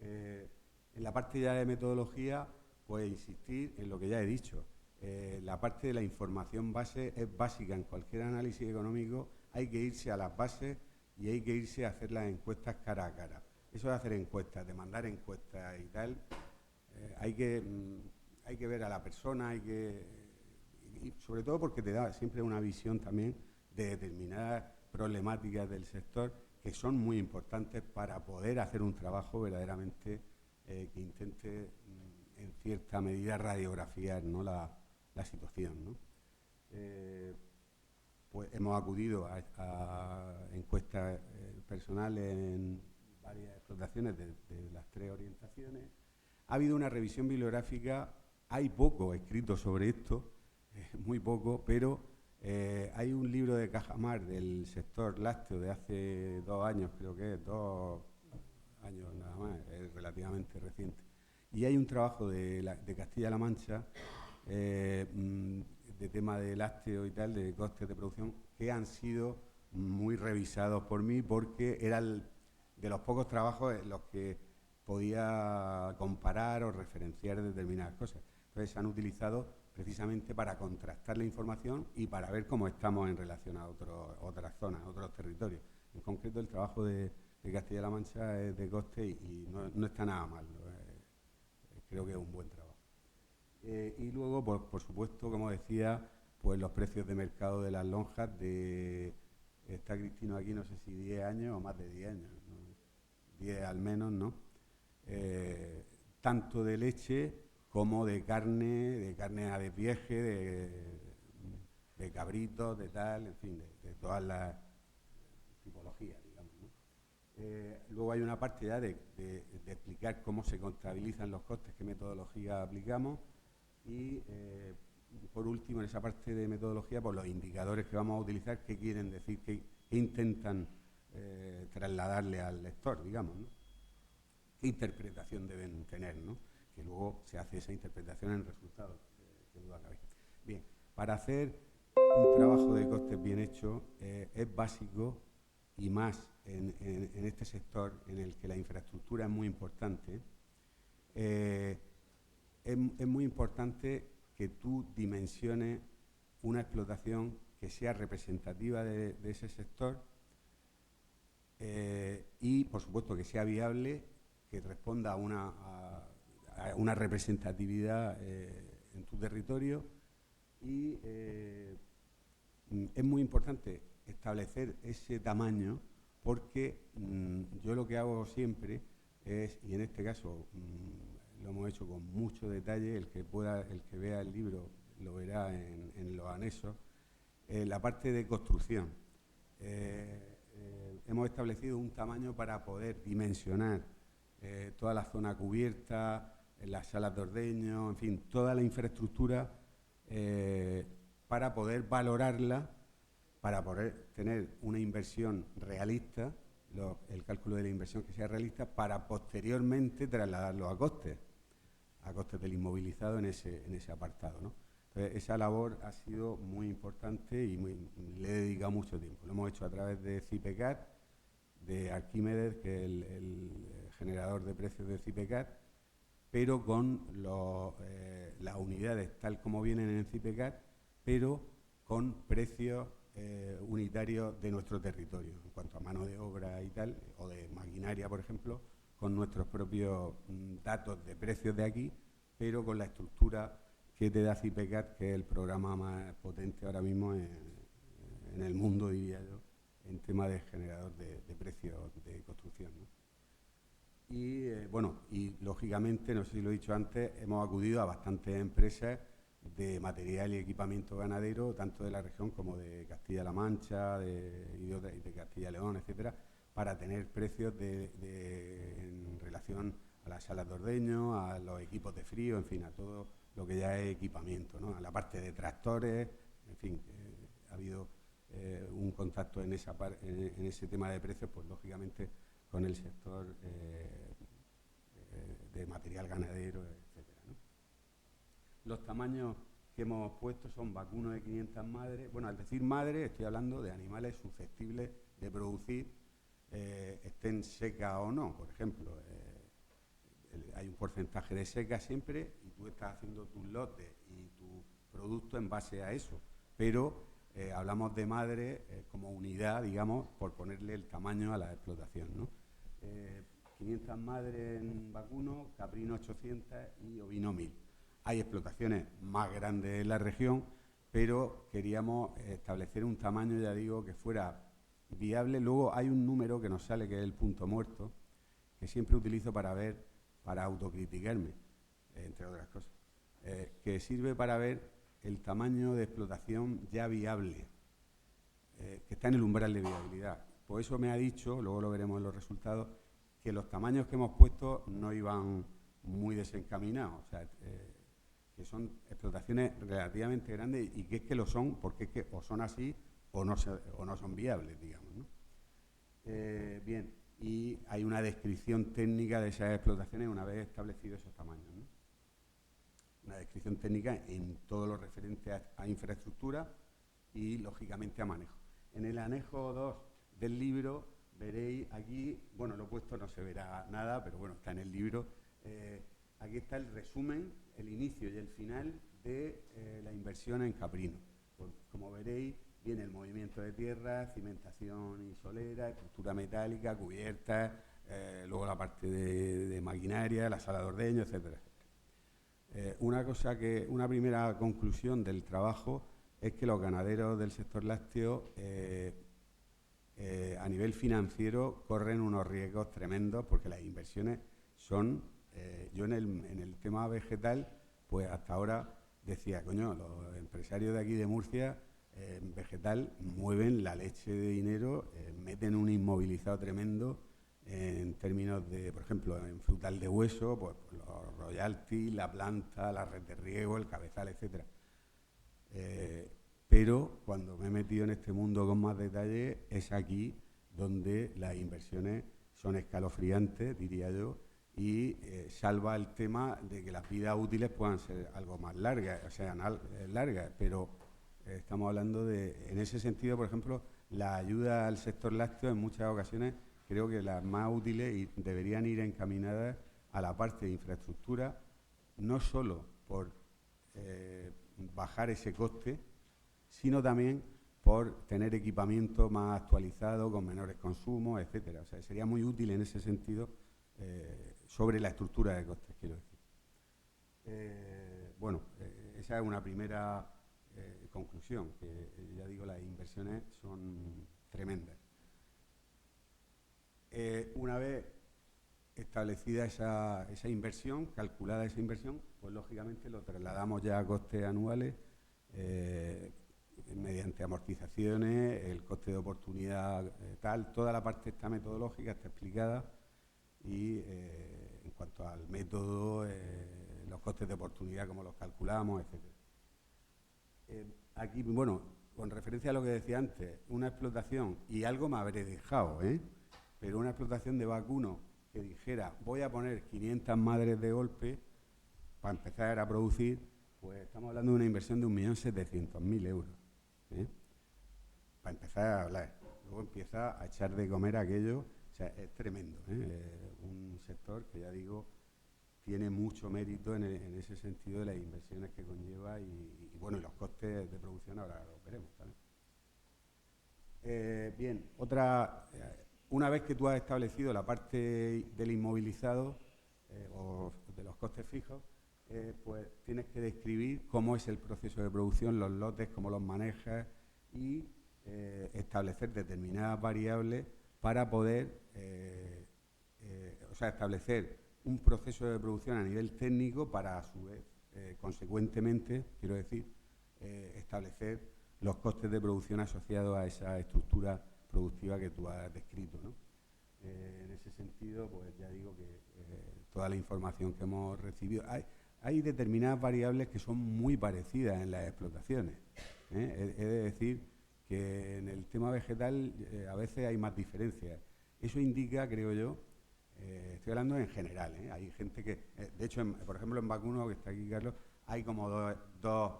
En la parte ya de metodología, pues insistir en lo que ya he dicho. La parte de la información base es básica en cualquier análisis económico. Hay que irse a las bases y hay que irse a hacer las encuestas cara a cara. Eso de hacer encuestas, de mandar encuestas y tal, hay que ver a la persona, y sobre todo porque te da siempre una visión también de determinadas problemáticas del sector que son muy importantes para poder hacer un trabajo verdaderamente que intente en cierta medida radiografiar, ¿no?, la situación, ¿no? Pues hemos acudido a encuestas personales en varias explotaciones de las tres orientaciones. Ha habido una revisión bibliográfica, hay poco escrito sobre esto, muy poco, pero hay un libro de Cajamar del sector lácteo de hace 2 años, creo que es 2 años nada más, es relativamente reciente. Y hay un trabajo de Castilla-La Mancha, de tema de lácteo y tal, de costes de producción, que han sido muy revisados por mí porque era de los pocos trabajos en los que podía comparar o referenciar determinadas cosas. Entonces se han utilizado precisamente para contrastar la información y para ver cómo estamos en relación a otras zonas, otros territorios. En concreto, el trabajo de Castilla-La Mancha es de coste y no está nada mal, ¿no? Creo que es un buen trabajo. Y luego, pues, por supuesto, como decía, pues los precios de mercado de las lonjas está Cristino aquí, no sé si 10 años o más de 10 años, ¿no? 10 al menos, ¿no? Tanto de leche como de carne a despieje, de cabritos, de tal, en fin, de todas las tipologías, digamos, ¿no? Luego hay una parte ya de explicar cómo se contabilizan los costes, qué metodología aplicamos y, por último, en esa parte de metodología, pues los indicadores que vamos a utilizar, qué quieren decir, qué intentan trasladarle al lector, digamos, ¿no? ¿Qué interpretación deben tener, ¿no? Que luego se hace esa interpretación en resultados, que duda cabe. Bien, para hacer un trabajo de costes bien hecho es básico, y más en este sector en el que la infraestructura es muy importante, es muy importante que tú dimensiones una explotación que sea representativa de ese sector y, por supuesto, que sea viable, que responda a una representatividad en tu territorio. Y es muy importante establecer ese tamaño porque yo lo que hago siempre es, y en este caso lo hemos hecho con mucho detalle, el que vea el libro lo verá en los anexos, la parte de construcción. Hemos establecido un tamaño para poder dimensionar toda la zona cubierta, las salas de ordeño, en fin, toda la infraestructura para poder valorarla, para poder tener una inversión realista, el cálculo de la inversión que sea realista, para posteriormente trasladarlo a costes del inmovilizado en ese apartado, ¿no? Entonces, esa labor ha sido muy importante y le he dedicado mucho tiempo. Lo hemos hecho a través de CIPECAT, de Arquímedes, que es el generador de precios de CIPECAT, pero con las unidades tal como vienen en CIPECAT, pero con precios unitarios de nuestro territorio, en cuanto a mano de obra y tal, o de maquinaria, por ejemplo, con nuestros propios datos de precios de aquí, pero con la estructura que te da CIPECAT, que es el programa más potente ahora mismo en el mundo, diría yo, en tema de generador de precios de construcción, ¿no? Y bueno, y lógicamente, no sé si lo he dicho antes, hemos acudido a bastantes empresas de material y equipamiento ganadero, tanto de la región como de Castilla-La Mancha, y de Castilla-León, etcétera, para tener precios en relación a las salas de ordeño, a los equipos de frío, en fin, a todo lo que ya es equipamiento, ¿no? A la parte de tractores, en fin, ha habido un contacto en ese tema de precios, pues lógicamente con el sector de material ganadero, etcétera, ¿no? Los tamaños que hemos puesto son vacuno de 500 madres. Bueno, al decir madre estoy hablando de animales susceptibles de producir, estén secas o no. Por ejemplo, hay un porcentaje de seca siempre y tú estás haciendo tus lotes y tu producto en base a eso. Pero hablamos de madre como unidad, digamos, por ponerle el tamaño a la explotación, ¿no? 500 madres en vacuno, caprino 800 y ovino 1000. Hay explotaciones más grandes en la región, pero queríamos establecer un tamaño, ya digo, que fuera viable. Luego hay un número que nos sale, que es el punto muerto, que siempre utilizo para autocriticarme, entre otras cosas, que sirve para ver el tamaño de explotación ya viable, que está en el umbral de viabilidad. Por eso me ha dicho, luego lo veremos en los resultados, que los tamaños que hemos puesto no iban muy desencaminados, o sea, que son explotaciones relativamente grandes y que es que lo son porque es que o son así o no son viables, digamos, ¿no? Bien, y hay una descripción técnica de esas explotaciones una vez establecidos esos tamaños, ¿no? Una descripción técnica en todo lo referente a infraestructura y, lógicamente, a manejo. En el anejo 2 del libro veréis aquí, bueno, lo he puesto, no se verá nada, pero bueno, está en el libro. Aquí está el resumen, el inicio y el final de la inversión en caprino. Pues, como veréis, viene el movimiento de tierra, cimentación y solera, estructura metálica, cubierta, luego la parte de maquinaria, la sala de ordeño, etcétera. Una primera conclusión del trabajo es que los ganaderos del sector lácteo a nivel financiero corren unos riesgos tremendos porque las inversiones son, yo en el tema vegetal, pues hasta ahora decía, coño, los empresarios de aquí de Murcia en vegetal mueven la leche de dinero, meten un inmovilizado tremendo en términos de, por ejemplo, en frutal de hueso, pues los royalties, la planta, la red de riego, el cabezal, etcétera. Pero cuando me he metido en este mundo con más detalle, es aquí donde las inversiones son escalofriantes, diría yo, y salva el tema de que las vidas útiles puedan ser algo más largas, o sea, largas, pero estamos hablando de, en ese sentido, por ejemplo, la ayuda al sector lácteo en muchas ocasiones creo que las más útiles y deberían ir encaminadas a la parte de infraestructura, no solo por bajar ese coste, sino también por tener equipamiento más actualizado, con menores consumos, etcétera. O sea, sería muy útil en ese sentido sobre la estructura de costes, quiero decir. Esa es una primera conclusión, que ya digo, las inversiones son tremendas. Una vez establecida esa inversión, calculada esa inversión, pues lógicamente lo trasladamos ya a costes anuales mediante amortizaciones, el coste de oportunidad toda la parte esta metodológica está explicada y en cuanto al método, los costes de oportunidad, cómo los calculamos, etcétera. Aquí, bueno, con referencia a lo que decía antes, una explotación, y algo me habré dejado, pero una explotación de vacuno que dijera, voy a poner 500 madres de golpe para empezar a producir, pues estamos hablando de una inversión de 1.700.000 euros. Para empezar a hablar. Luego empieza a echar de comer aquello, o sea, es tremendo. Un sector que, ya digo, tiene mucho mérito en ese sentido de las inversiones que conlleva y bueno, y los costes de producción ahora lo veremos también. Bien, una vez que tú has establecido la parte del inmovilizado o de los costes fijos, pues tienes que describir cómo es el proceso de producción, los lotes, cómo los manejas y establecer determinadas variables para poder, establecer un proceso de producción a nivel técnico para, a su vez, consecuentemente, quiero decir, establecer los costes de producción asociados a esa estructura productiva que tú has descrito, ¿no? En ese sentido, pues ya digo que toda la información que hemos recibido... Hay determinadas variables que son muy parecidas en las explotaciones. He de decir que en el tema vegetal a veces hay más diferencias. Eso indica, creo yo, estoy hablando en general, hay gente que... de hecho, por ejemplo, en vacuno, que está aquí Carlos, hay como dos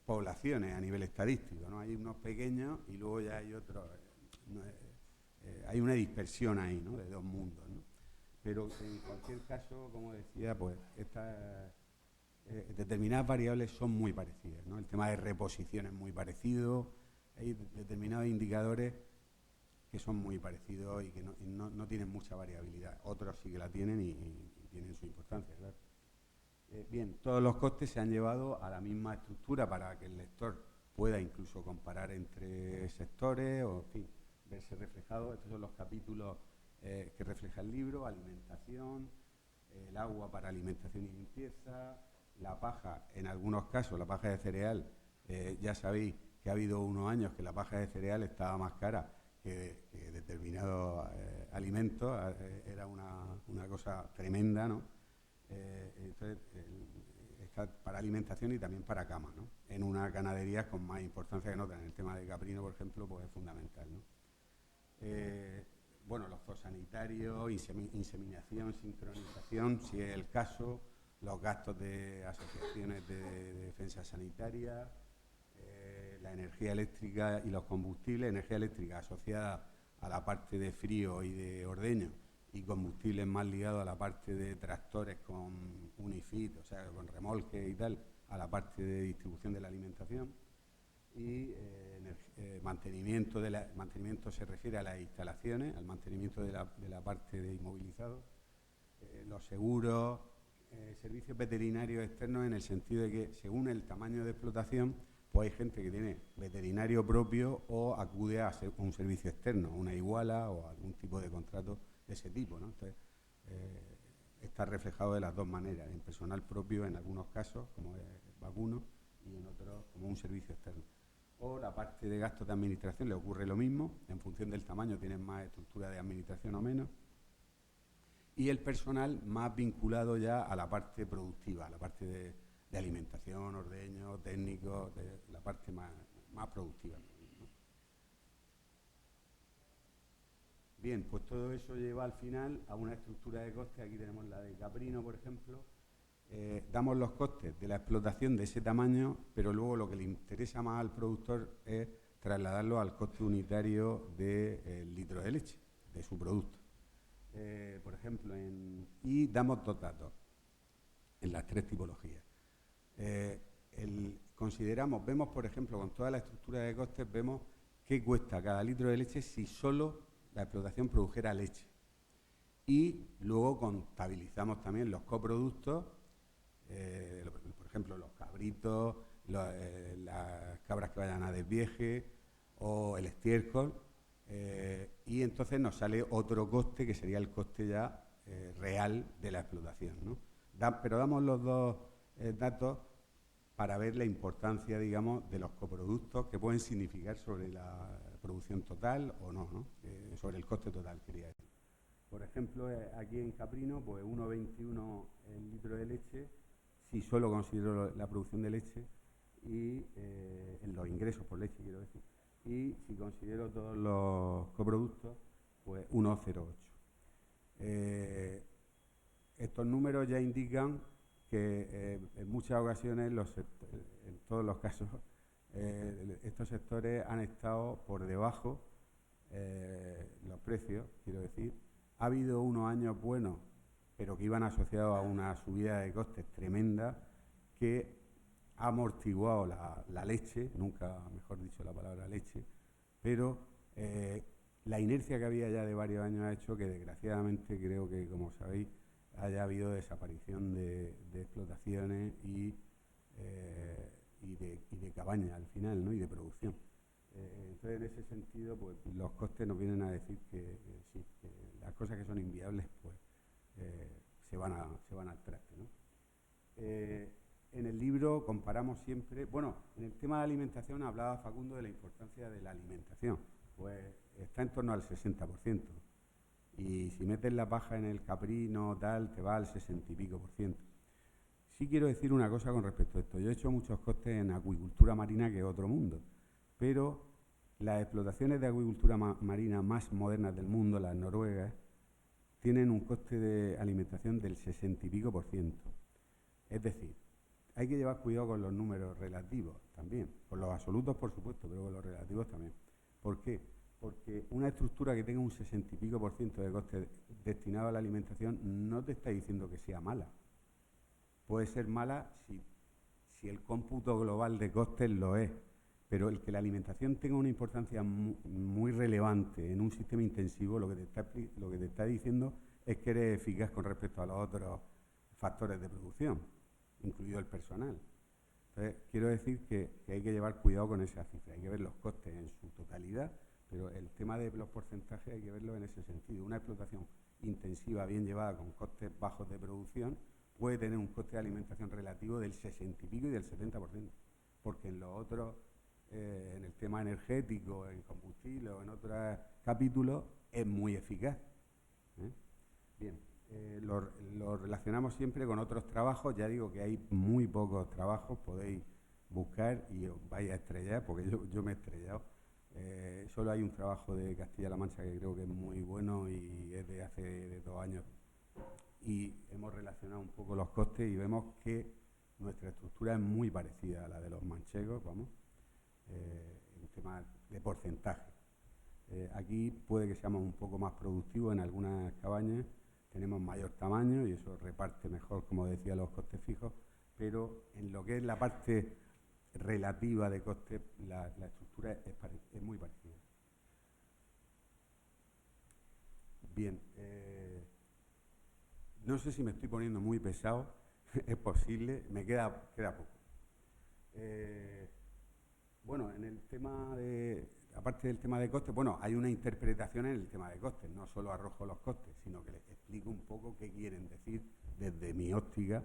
poblaciones a nivel estadístico, ¿no? Hay unos pequeños y luego ya hay otros... hay una dispersión ahí, ¿no?, de dos mundos, ¿no? Pero en cualquier caso, como decía, pues estas determinadas variables son muy parecidas, ¿no? El tema de reposición es muy parecido, hay determinados indicadores que son muy parecidos y que no tienen mucha variabilidad. Otros sí que la tienen y tienen su importancia, claro. Bien, todos los costes se han llevado a la misma estructura para que el lector pueda incluso comparar entre sectores o, en fin, verse reflejado. Estos son los capítulos que refleja el libro: alimentación, el agua para alimentación y limpieza, la paja, en algunos casos la paja de cereal, ya sabéis que ha habido unos años que la paja de cereal estaba más cara que determinados alimentos, era una cosa tremenda, ¿no? Entonces, está para alimentación y también para cama, ¿no? En una ganadería con más importancia que en otra. En el tema de caprino, por ejemplo, pues es fundamental, ¿no? Bueno, los zoosanitarios, inseminación, sincronización, si es el caso, los gastos de asociaciones de defensa sanitaria, la energía eléctrica y los combustibles, energía eléctrica asociada a la parte de frío y de ordeño, y combustibles más ligados a la parte de tractores con unifit, o sea, con remolque y tal, a la parte de distribución de la alimentación. Y mantenimiento se refiere a las instalaciones, al mantenimiento de la parte de inmovilizados, los seguros, servicios veterinarios externos, en el sentido de que según el tamaño de explotación, pues hay gente que tiene veterinario propio o acude a un servicio externo, una iguala o algún tipo de contrato de ese tipo, ¿no? Entonces, está reflejado de las dos maneras, en personal propio en algunos casos, como es vacuno, y en otros como un servicio externo. O la parte de gastos de administración le ocurre lo mismo, en función del tamaño tienen más estructura de administración o menos. Y el personal más vinculado ya a la parte productiva, a la parte de alimentación, ordeño, técnico, de la parte más productiva, ¿no? Bien, pues todo eso lleva al final a una estructura de costes. Aquí tenemos la de Caprino, por ejemplo. Damos los costes de la explotación de ese tamaño, pero luego lo que le interesa más al productor es trasladarlo al coste unitario del litro de leche, de su producto. Por ejemplo, y damos dos datos en las tres tipologías. Vemos, por ejemplo, con toda la estructura de costes, vemos qué cuesta cada litro de leche si solo la explotación produjera leche. Y luego contabilizamos también los coproductos, por ejemplo, los cabritos, las cabras que vayan a desvieje o el estiércol, y entonces nos sale otro coste que sería el coste ya real de la explotación, ¿no? Pero damos los dos datos para ver la importancia, digamos, de los coproductos que pueden significar sobre la producción total o no, ¿no? Sobre el coste total, quería decir. Por ejemplo, aquí en Caprino, pues 1,21 el litro de leche, si solo considero la producción de leche y en los ingresos por leche, quiero decir, y si considero todos los coproductos, pues 1,08. Estos números ya indican que en muchas ocasiones, en todos los casos, estos sectores han estado por debajo los precios, quiero decir. Ha habido unos años buenos, pero que iban asociados a una subida de costes tremenda que ha amortiguado la leche, nunca mejor dicho la palabra leche, pero la inercia que había ya de varios años ha hecho que desgraciadamente creo que, como sabéis, haya habido desaparición de explotaciones y de cabañas al final, ¿no? Y de producción. Entonces, en ese sentido, pues los costes nos vienen a decir que sí, que las cosas que son inviables, pues se van al traste, ¿no? En el libro comparamos siempre, bueno, en el tema de alimentación hablaba Facundo de la importancia de la alimentación, pues está en torno al 60%. Y si metes la paja en el caprino, tal, te va al 60 y pico por ciento. Sí quiero decir una cosa con respecto a esto. Yo he hecho muchos costes en acuicultura marina, que es otro mundo, pero las explotaciones de acuicultura marina más modernas del mundo, las noruegas, tienen un coste de alimentación del 60 y pico por ciento. Es decir, hay que llevar cuidado con los números relativos también, con los absolutos por supuesto, pero con los relativos también. ¿Por qué? Porque una estructura que tenga un 60 y pico por ciento de coste destinado a la alimentación no te está diciendo que sea mala. Puede ser mala si el cómputo global de costes lo es, pero el que la alimentación tenga una importancia muy relevante en un sistema intensivo, lo que te está diciendo es que eres eficaz con respecto a los otros factores de producción, incluido el personal. Entonces, quiero decir que hay que llevar cuidado con esa cifra, hay que ver los costes en su totalidad, pero el tema de los porcentajes hay que verlo en ese sentido. Una explotación intensiva, bien llevada, con costes bajos de producción, puede tener un coste de alimentación relativo del 60 y pico y del 70%, porque en los otros, en el tema energético, en combustible o en otros capítulos, es muy eficaz. Bien, lo relacionamos siempre con otros trabajos. Ya digo que hay muy pocos trabajos, podéis buscar y os vais a estrellar, porque yo me he estrellado. Solo hay un trabajo de Castilla-La Mancha que creo que es muy bueno y es de hace 2 años, y hemos relacionado un poco los costes y vemos que nuestra estructura es muy parecida a la de los manchegos, vamos, en tema de porcentaje. Aquí puede que seamos un poco más productivos en algunas cabañas, tenemos mayor tamaño y eso reparte mejor, como decía, los costes fijos, pero en lo que es la parte relativa de costes, la estructura es muy parecida. Bien, no sé si me estoy poniendo muy pesado, es posible, me queda poco. Bueno, en el tema aparte del tema de costes, bueno, hay una interpretación en el tema de costes, no solo arrojo los costes, sino que les explico un poco qué quieren decir desde mi óptica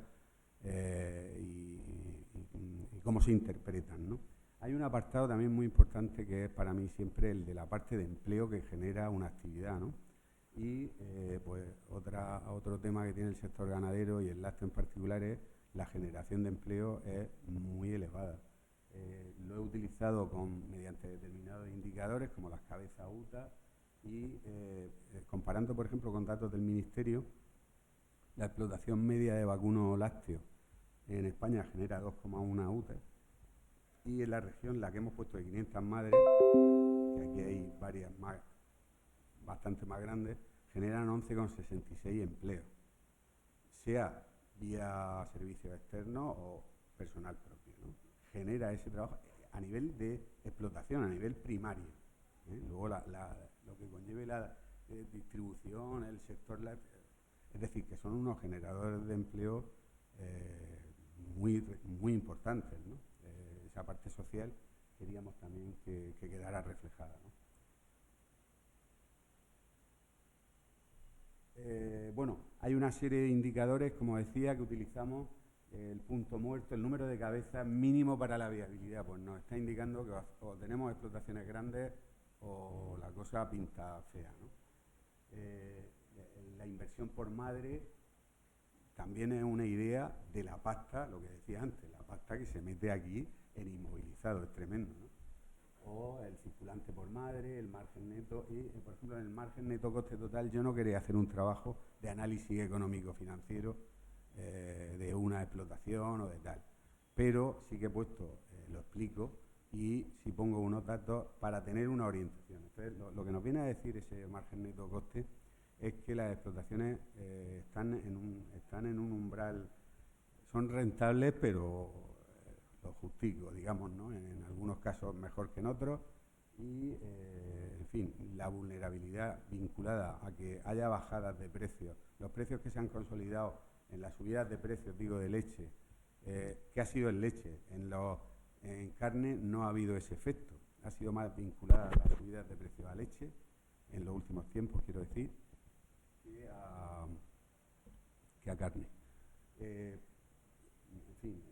y cómo se interpretan, ¿no? Hay un apartado también muy importante que es para mí siempre el de la parte de empleo que genera una actividad, ¿no? Y pues otro tema que tiene el sector ganadero y el lácteo en particular es la generación de empleo es muy elevada. Lo he utilizado mediante determinados indicadores como las cabezas UTA y comparando, por ejemplo, con datos del Ministerio, la explotación media de vacuno lácteo en España genera 2,1 UTE y en la región, la que hemos puesto de 500 madres, que aquí hay varias más, bastante más grandes, generan 11,66 empleos, sea vía servicios externos o personal propio, ¿no? Genera ese trabajo a nivel de explotación, a nivel primario, ¿eh? Luego lo que conlleve la distribución, el sector lácteo, es decir, que son unos generadores de empleo muy importantes, ¿no? Esa parte social queríamos también que quedara reflejada, ¿no? Bueno, hay una serie de indicadores, como decía, que utilizamos, el punto muerto, el número de cabezas mínimo para la viabilidad, pues nos está indicando que o tenemos explotaciones grandes o la cosa pinta fea, ¿no? La inversión por madre también es una idea de la pasta, lo que decía antes, la pasta que se mete aquí en inmovilizado, es tremendo, ¿no? O el circulante por madre, el margen neto, y por ejemplo en el margen neto coste total yo no quería hacer un trabajo de análisis económico-financiero de una explotación o de tal, pero sí que he puesto, lo explico, y si pongo unos datos para tener una orientación. Entonces, lo que nos viene a decir ese margen neto coste es que las explotaciones están en un umbral, son rentables, pero lo justico, digamos, ¿no? En algunos casos mejor que en otros, y, en fin, la vulnerabilidad vinculada a que haya bajadas de precios, los precios que se han consolidado en las subidas de precios, digo, de leche, ¿qué ha sido en leche? En carne no ha habido ese efecto, ha sido más vinculada a las subidas de precios a leche, en los últimos tiempos, quiero decir, que a carne. En fin,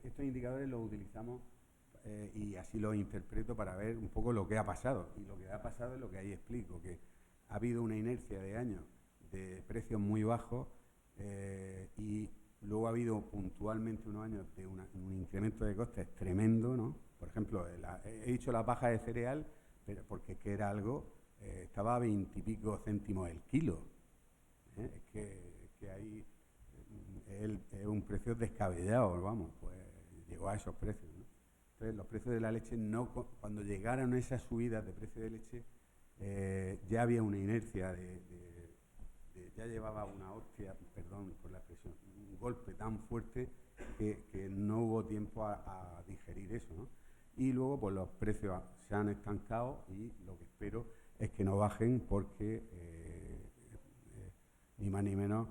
estos indicadores los utilizamos y así los interpreto para ver un poco lo que ha pasado. Y lo que ha pasado es lo que ahí explico, que ha habido una inercia de años de precios muy bajos y luego ha habido puntualmente unos años de un incremento de costes tremendo, ¿no? Por ejemplo, he dicho la paja de cereal, pero porque es que era algo, estaba a 20 y pico céntimos el kilo. Es que ahí es un precio descabellado, vamos, pues llegó a esos precios, ¿no? Entonces, los precios de la leche, cuando llegaron esas subidas de precio de leche, ya había una inercia ya llevaba una hostia, perdón por la expresión, un golpe tan fuerte que no hubo tiempo a digerir eso, ¿no? Y luego, pues los precios se han estancado y lo que espero es que no bajen porque, ni más ni menos,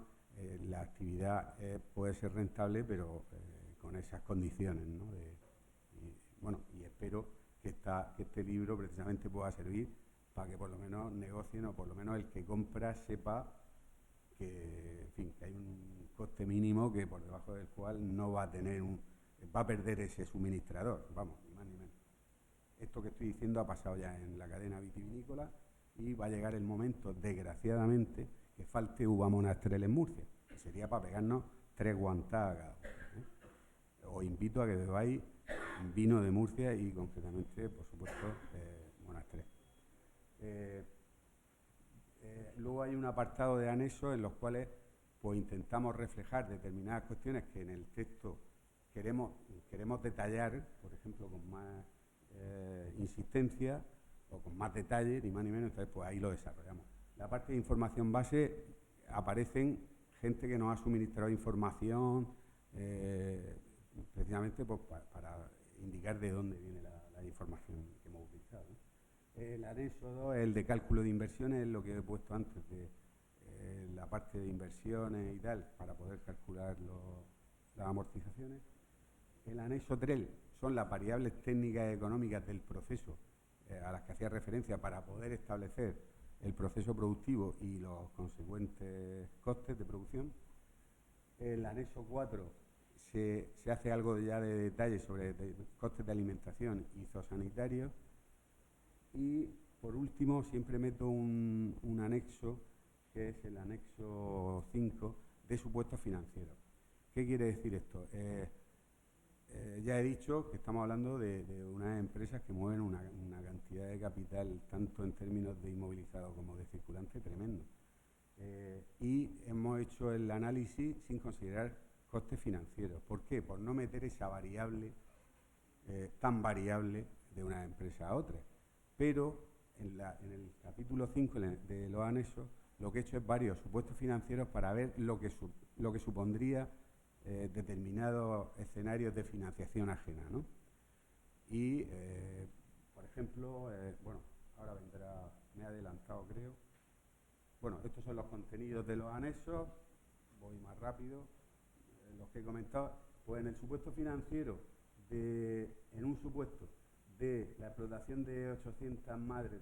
la actividad puede ser rentable, pero con esas condiciones, ¿no? Y espero que este libro precisamente pueda servir para que por lo menos negocien, o por lo menos el que compra sepa que, en fin, que hay un coste mínimo que por debajo del cual no va a tener va a perder ese suministrador, vamos, ni más ni menos. Esto que estoy diciendo ha pasado ya en la cadena vitivinícola y va a llegar el momento, desgraciadamente, que falte uva monastrell en Murcia, que sería para pegarnos 3 guantadas cada uno, ¿eh? Os invito a que bebáis vino de Murcia y concretamente, por supuesto, monastrell. Luego hay un apartado de anexos en los cuales pues intentamos reflejar determinadas cuestiones que en el texto queremos detallar, por ejemplo, con más insistencia o con más detalle, ni más ni menos, entonces pues ahí lo desarrollamos. La parte de información base, aparecen gente que nos ha suministrado información precisamente pues, para indicar de dónde viene la información que hemos utilizado, ¿no? El anexo 2 es el de cálculo de inversiones, es lo que he puesto antes de la parte de inversiones y tal, para poder calcular las amortizaciones. El anexo 3 son las variables técnicas y económicas del proceso a las que hacía referencia para poder establecer el proceso productivo y los consecuentes costes de producción. El anexo 4 se hace algo ya de detalle sobre costes de alimentación y zoosanitarios. Y por último siempre meto un anexo, que es el anexo 5 de supuestos financieros. ¿Qué quiere decir esto? ya he dicho que estamos hablando de unas empresas que mueven una cantidad de capital, tanto en términos de inmovilizado como de circulante, tremendo. Y hemos hecho el análisis sin considerar costes financieros. ¿Por qué? Por no meter esa variable tan variable de una empresa a otra. Pero en el capítulo 5 de los anexos, lo que he hecho es varios supuestos financieros para ver lo que supondría determinados escenarios de financiación ajena, ¿no? Y, por ejemplo, bueno, ahora vendrá, me he adelantado creo. Bueno, estos son los contenidos de los anexos, voy más rápido, los que he comentado. Pues en el supuesto financiero, en un supuesto de la explotación de 800 madres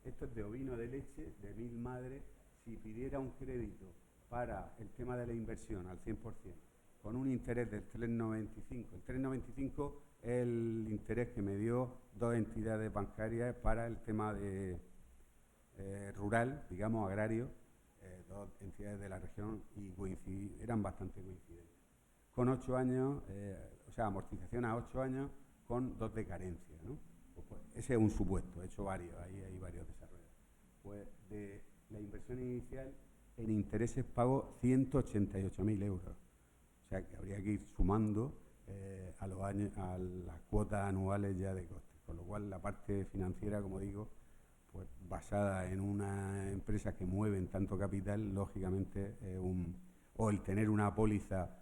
esto es de ovino de leche, de 1000 madres, si pidiera un crédito para el tema de la inversión al 100%, con un interés del 3,95. El 3,95 es el interés que me dio dos entidades bancarias para el tema de rural, digamos agrario, dos entidades de la región, y eran bastante coincidentes. Con 8 años, o sea, amortización a 8 años con 2 de carencia, ¿no? Pues ese es un supuesto, he hecho varios, ahí hay varios desarrollos. Pues de la inversión inicial en intereses pago 188.000 euros. O sea, que habría que ir sumando a los años, a las cuotas anuales ya de costes. Con lo cual, la parte financiera, como digo, pues basada en una empresa que mueven tanto capital, lógicamente, o el tener una póliza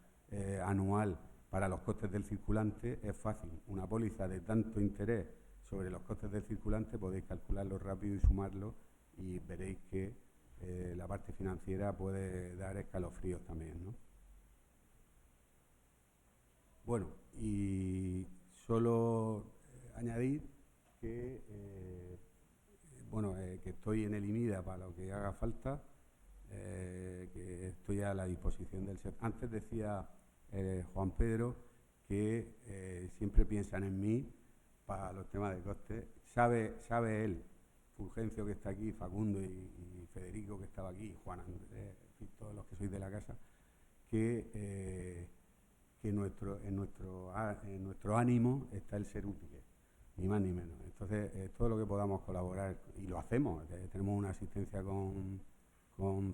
anual para los costes del circulante es fácil. Una póliza de tanto interés sobre los costes del circulante podéis calcularlo rápido y sumarlo, y veréis que la parte financiera puede dar escalofríos también, ¿no? Bueno, y solo añadir que que estoy en el IMIDA para lo que haga falta, que estoy a la disposición del sector. Antes decía Juan Pedro que siempre piensan en mí para los temas de costes. Sabe él, Fulgencio que está aquí, Facundo y Federico que estaba aquí, Juan Andrés, todos los que sois de la casa, que en nuestro ánimo está el ser útiles, ni más ni menos. Entonces, todo lo que podamos colaborar, y lo hacemos, tenemos una asistencia con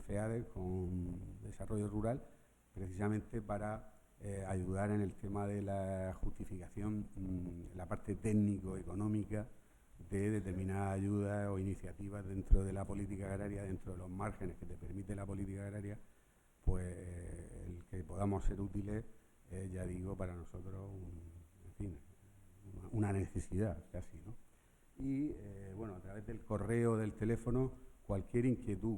CEADES, con Desarrollo Rural, precisamente para ayudar en el tema de la justificación, la parte técnico-económica de determinadas ayudas o iniciativas dentro de la política agraria, dentro de los márgenes que te permite la política agraria, pues el que podamos ser útiles, ya digo, para nosotros, una necesidad casi, ¿no? Y, a través del correo, del teléfono, cualquier inquietud,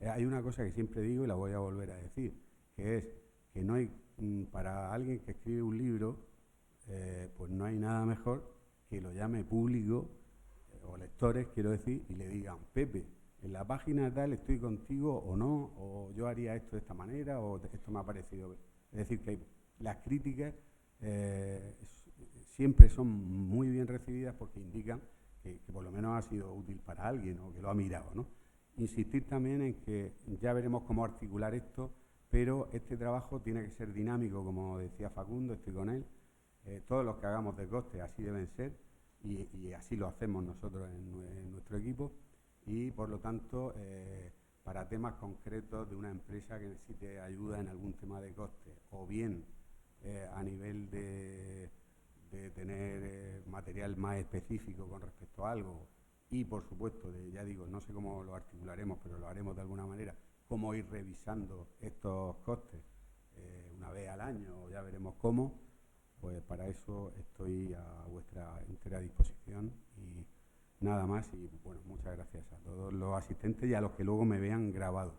hay una cosa que siempre digo y la voy a volver a decir, que es que no hay, para alguien que escribe un libro, pues no hay nada mejor que lo llame público, o lectores, quiero decir, y le digan: Pepe, en la página tal estoy contigo o no, o yo haría esto de esta manera, o esto me ha parecido. Es decir, que las críticas siempre son muy bien recibidas porque indican que por lo menos ha sido útil para alguien o que lo ha mirado, ¿no? Insistir también en que ya veremos cómo articular esto, pero este trabajo tiene que ser dinámico, como decía Facundo, estoy con él. Todos los que hagamos de coste así deben ser, y así lo hacemos nosotros en nuestro equipo, y por lo tanto, para temas concretos de una empresa que necesite ayuda en algún tema de coste, o bien a nivel de tener material más específico con respecto a algo, y por supuesto, ya digo, no sé cómo lo articularemos, pero lo haremos de alguna manera, cómo ir revisando estos costes una vez al año, ya veremos cómo. Pues para eso estoy a vuestra entera disposición, y nada más. Y bueno, muchas gracias a todos los asistentes y a los que luego me vean grabado.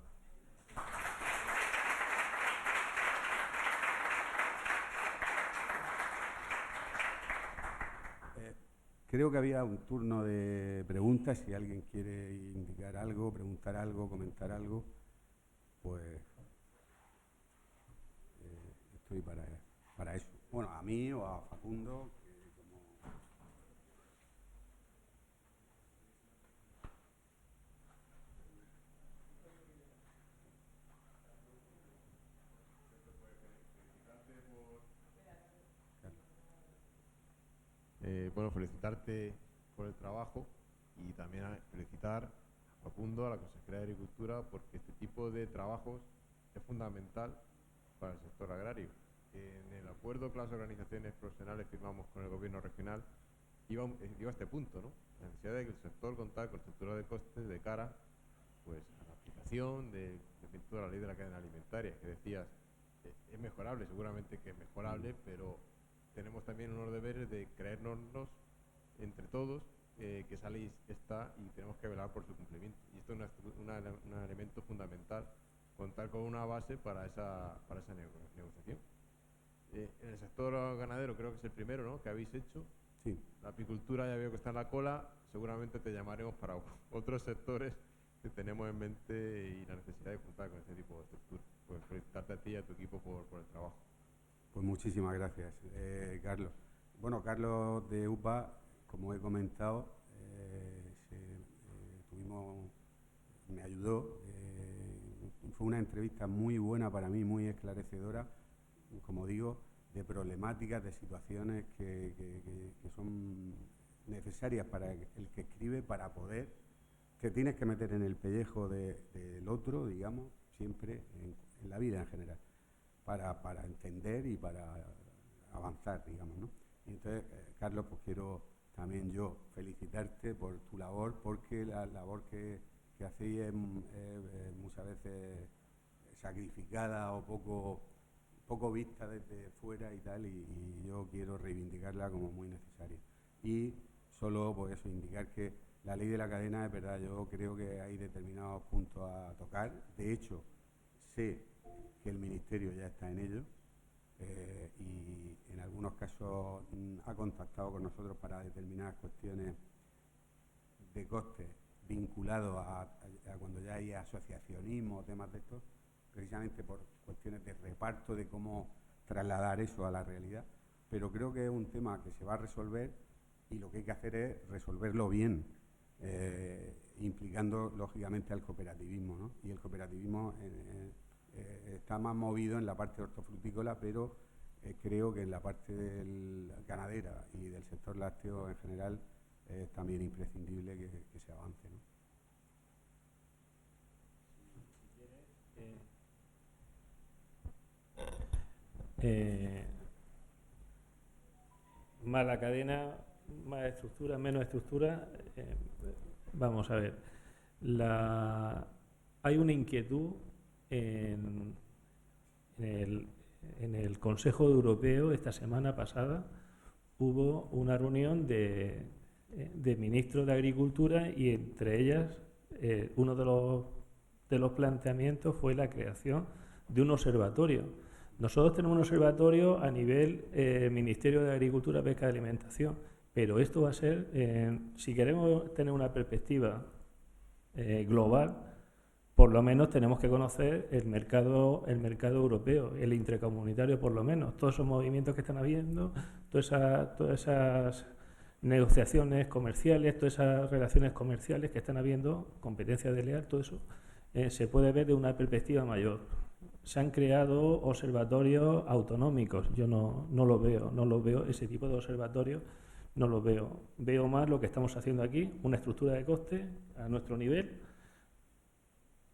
Creo que había un turno de preguntas. Si alguien quiere indicar algo, preguntar algo, comentar algo, pues estoy para eso. Bueno, a mí o a Facundo, bueno, felicitarte por el trabajo y también felicitar a Facundo, a la Consejería de Agricultura, porque este tipo de trabajos es fundamental para el sector agrario. En el acuerdo que las organizaciones profesionales firmamos con el gobierno regional iba a este punto, ¿no? La necesidad de que el sector contara con estructura de costes de cara pues, a la aplicación de toda la ley de la cadena alimentaria, que decías, es mejorable, seguramente que es mejorable, pero tenemos también unos deberes de creernos entre todos que esa ley está y tenemos que velar por su cumplimiento. Y esto es un elemento fundamental, contar con una base para esa negociación. En el sector ganadero creo que es el primero, ¿no?, que habéis hecho. Sí. La apicultura ya veo que está en la cola, seguramente te llamaremos para otros sectores que tenemos en mente y la necesidad de contar con este tipo de estructura. Pues felicitarte a ti y a tu equipo por el trabajo. Pues muchísimas gracias, Carlos. Bueno, Carlos de UPA, como he comentado, me ayudó. Fue una entrevista muy buena para mí, muy esclarecedora, como digo, de problemáticas, de situaciones que son necesarias para el que escribe, para poder, te tienes que meter en el pellejo del otro, digamos, siempre en la vida en general, para entender y para avanzar, digamos, ¿no? Y entonces, Carlos, pues quiero también yo felicitarte por tu labor, porque la labor que hacéis es muchas veces sacrificada o poco vista desde fuera y tal, y yo quiero reivindicarla como muy necesaria. Y solo por eso indicar que la ley de la cadena, es verdad, yo creo que hay determinados puntos a tocar. De hecho, sé que el Ministerio ya está en ello y en algunos casos ha contactado con nosotros para determinadas cuestiones de costes vinculados a cuando ya hay asociacionismo o temas de estos, precisamente por cuestiones de reparto, de cómo trasladar eso a la realidad. Pero creo que es un tema que se va a resolver y lo que hay que hacer es resolverlo bien, implicando lógicamente al cooperativismo, ¿no? Y el cooperativismo está más movido en la parte hortofrutícola, pero creo que en la parte del ganadera y del sector lácteo en general es también imprescindible que se avance, ¿no? Más la cadena, más estructura, menos estructura. Vamos a ver, hay una inquietud en el Consejo Europeo. Esta semana pasada hubo una reunión de ministros de Agricultura y entre ellas uno de los planteamientos fue la creación de un observatorio. Nosotros tenemos un observatorio a nivel Ministerio de Agricultura, Pesca y Alimentación, pero esto va a ser, si queremos tener una perspectiva global, por lo menos tenemos que conocer el mercado europeo, el intracomunitario por lo menos, todos esos movimientos que están habiendo, todas esas negociaciones comerciales, todas esas relaciones comerciales que están habiendo, competencia desleal, todo eso se puede ver de una perspectiva mayor. Se han creado observatorios autonómicos, yo no lo veo, ese tipo de observatorios no lo veo. Veo más lo que estamos haciendo aquí, una estructura de coste a nuestro nivel.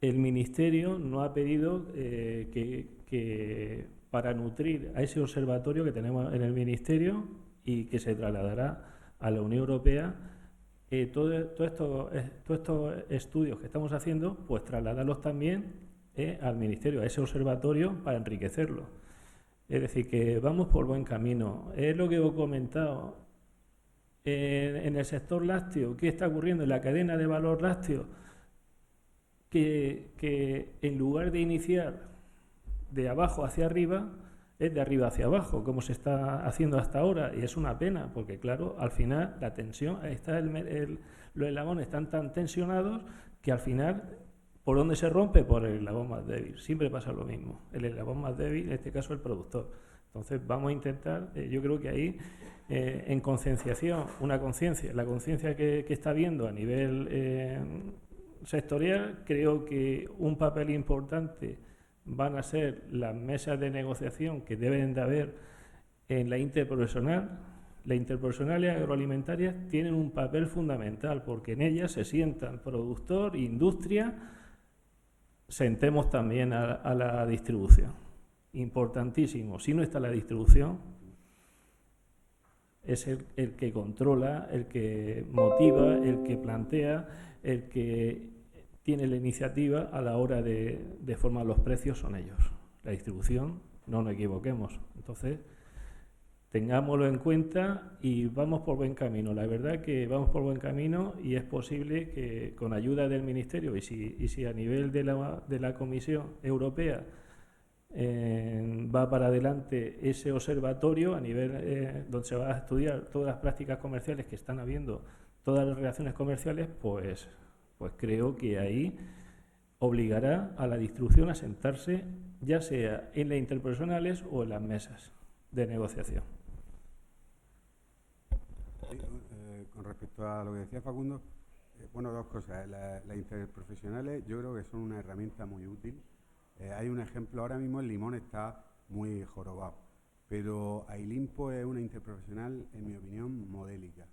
El Ministerio no ha pedido que para nutrir a ese observatorio que tenemos en el Ministerio y que se trasladará a la Unión Europea, todos estos estudios que estamos haciendo, pues trasladarlos también al Ministerio, a ese observatorio, para enriquecerlo. Es decir, que vamos por buen camino. Es lo que he comentado. En el sector lácteo, ¿qué está ocurriendo en la cadena de valor lácteo? Que en lugar de iniciar de abajo hacia arriba, es de arriba hacia abajo, como se está haciendo hasta ahora, y es una pena, porque claro, al final la tensión, los eslabones están tan tensionados que al final, ¿por dónde se rompe? Por el eslabón más débil. Siempre pasa lo mismo. El eslabón más débil, en este caso, el productor. Entonces, vamos a intentar, yo creo que ahí, en concienciación, la conciencia que está habiendo a nivel sectorial, creo que un papel importante van a ser las mesas de negociación que deben de haber en la interprofesional. Las interprofesionales agroalimentarias tienen un papel fundamental porque en ellas se sientan productor, industria, sentemos también a la distribución. Importantísimo. Si no está la distribución, es el que controla, el que motiva, el que plantea, el que tiene la iniciativa a la hora de formar los precios son ellos. La distribución, no nos equivoquemos. Entonces, tengámoslo en cuenta y vamos por buen camino. La verdad que vamos por buen camino y es posible que con ayuda del Ministerio y si a nivel de la Comisión Europea va para adelante ese observatorio a nivel donde se va a estudiar todas las prácticas comerciales que están habiendo, todas las relaciones comerciales, pues creo que ahí obligará a la distribución a sentarse ya sea en las interpersonales o en las mesas de negociación. Sí, con respecto a lo que decía Facundo, bueno, dos cosas. Las interprofesionales yo creo que son una herramienta muy útil. Hay un ejemplo, ahora mismo el limón está muy jorobado, pero Ailimpo es una interprofesional, en mi opinión, modélica.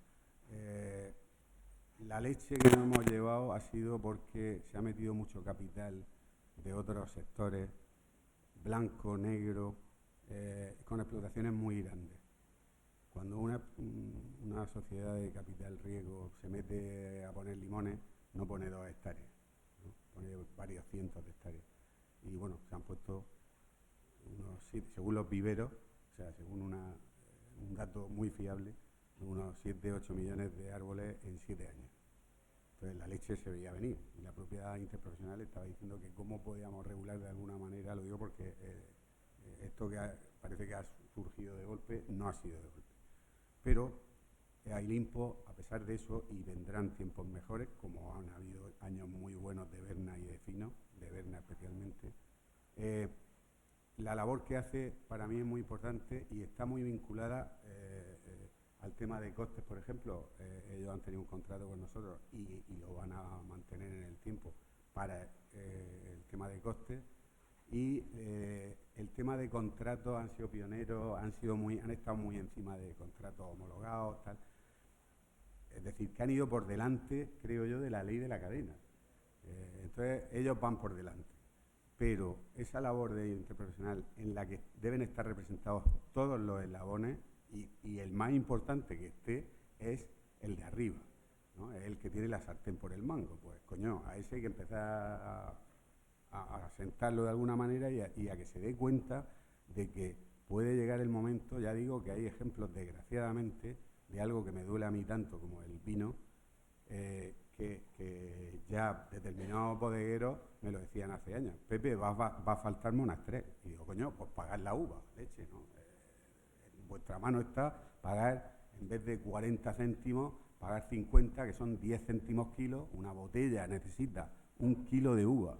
La leche que nos hemos llevado ha sido porque se ha metido mucho capital de otros sectores, blanco, negro, con explotaciones muy grandes. Cuando una sociedad de capital riesgo se mete a poner limones, no pone 2 hectáreas, ¿no? Pone varios cientos de hectáreas. Y bueno, se han puesto unos 7, según los viveros, o sea, según un dato muy fiable, unos 7-8 millones de árboles en 7 años. Entonces la leche se veía venir y la propia interprofesional estaba diciendo que cómo podíamos regular de alguna manera, lo digo porque esto que parece que ha surgido de golpe, no ha sido de golpe. Pero Ailimpo, a pesar de eso, y vendrán tiempos mejores, como han habido años muy buenos de Berna y de Fino, de Berna especialmente, la labor que hace para mí es muy importante y está muy vinculada al tema de costes, por ejemplo. Ellos han tenido un contrato con nosotros y lo van a mantener en el tiempo para el tema de costes. Y el tema de contratos han sido pioneros, han estado muy encima de contratos homologados, tal. Es decir, que han ido por delante, creo yo, de la ley de la cadena. Entonces, ellos van por delante. Pero esa labor de interprofesional en la que deben estar representados todos los eslabones y el más importante que esté es el de arriba, ¿no? Es el que tiene la sartén por el mango. Pues, coño, a ese hay que empezar a sentarlo de alguna manera y a que se dé cuenta de que puede llegar el momento, ya digo que hay ejemplos desgraciadamente de algo que me duele a mí tanto como el vino, que ya determinados bodegueros me lo decían hace años: Pepe, va a faltarme unas 3. Y digo, coño, pues pagar la uva, leche, ¿no? En vuestra mano está pagar, en vez de 40 céntimos, pagar 50, que son 10 céntimos kilo. Una botella necesita 1 kilo de uva.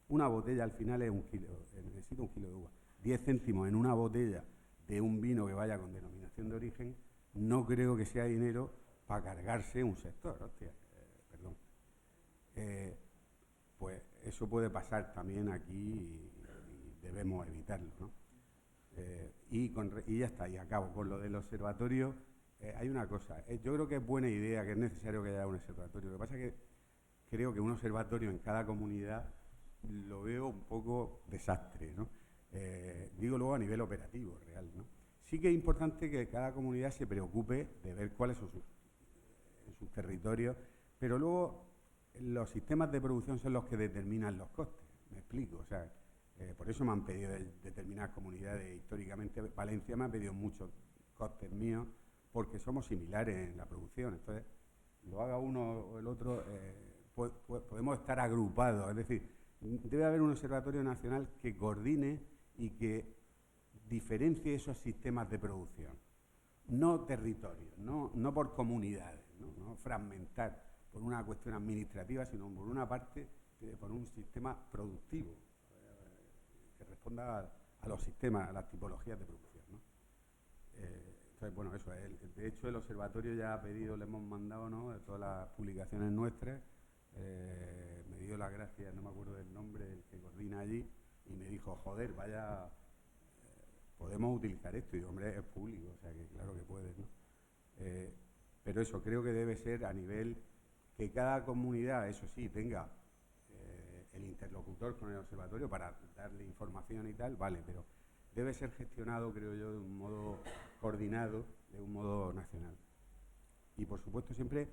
Una botella al final es 1 kilo, necesita 1 kilo de uva. 10 céntimos en una botella de un vino que vaya con denominación de origen, no creo que sea dinero para cargarse un sector, hostia, perdón. Pues eso puede pasar también aquí y debemos evitarlo, ¿no? Y ya está, y acabo. Con lo del observatorio, hay una cosa, yo creo que es buena idea, que es necesario que haya un observatorio. Lo que pasa es que creo que un observatorio en cada comunidad lo veo un poco desastre, ¿no? Digo luego a nivel operativo, real, ¿no? Sí que es importante que cada comunidad se preocupe de ver cuáles son sus territorios, pero luego los sistemas de producción son los que determinan los costes, me explico. O sea, por eso me han pedido determinadas comunidades históricamente. Valencia me ha pedido muchos costes míos porque somos similares en la producción. Entonces, lo haga uno o el otro, podemos estar agrupados. Es decir, debe haber un observatorio nacional que coordine y que diferencie esos sistemas de producción. No territorios, no por comunidades, no fragmentar por una cuestión administrativa, sino por una parte, por un sistema productivo que responda a los sistemas, a las tipologías de producción, ¿no? Entonces, bueno, eso es. De hecho, el observatorio ya ha pedido, le hemos mandado, ¿no?, de todas las publicaciones nuestras. Me dio las gracias, no me acuerdo del nombre, el que coordina allí, y me dijo, joder, vaya, podemos utilizar esto. Y digo, hombre, es público, o sea que claro que puedes, ¿no? Pero eso creo que debe ser a nivel que cada comunidad, eso sí, tenga el interlocutor con el observatorio para darle información y tal, vale, pero debe ser gestionado, creo yo, de un modo coordinado, de un modo nacional. Y por supuesto siempre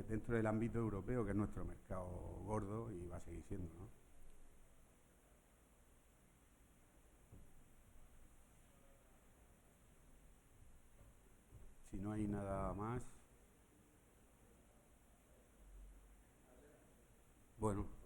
dentro del ámbito europeo, que es nuestro mercado gordo y va a seguir siendo, ¿no? Si no hay nada más. Bueno.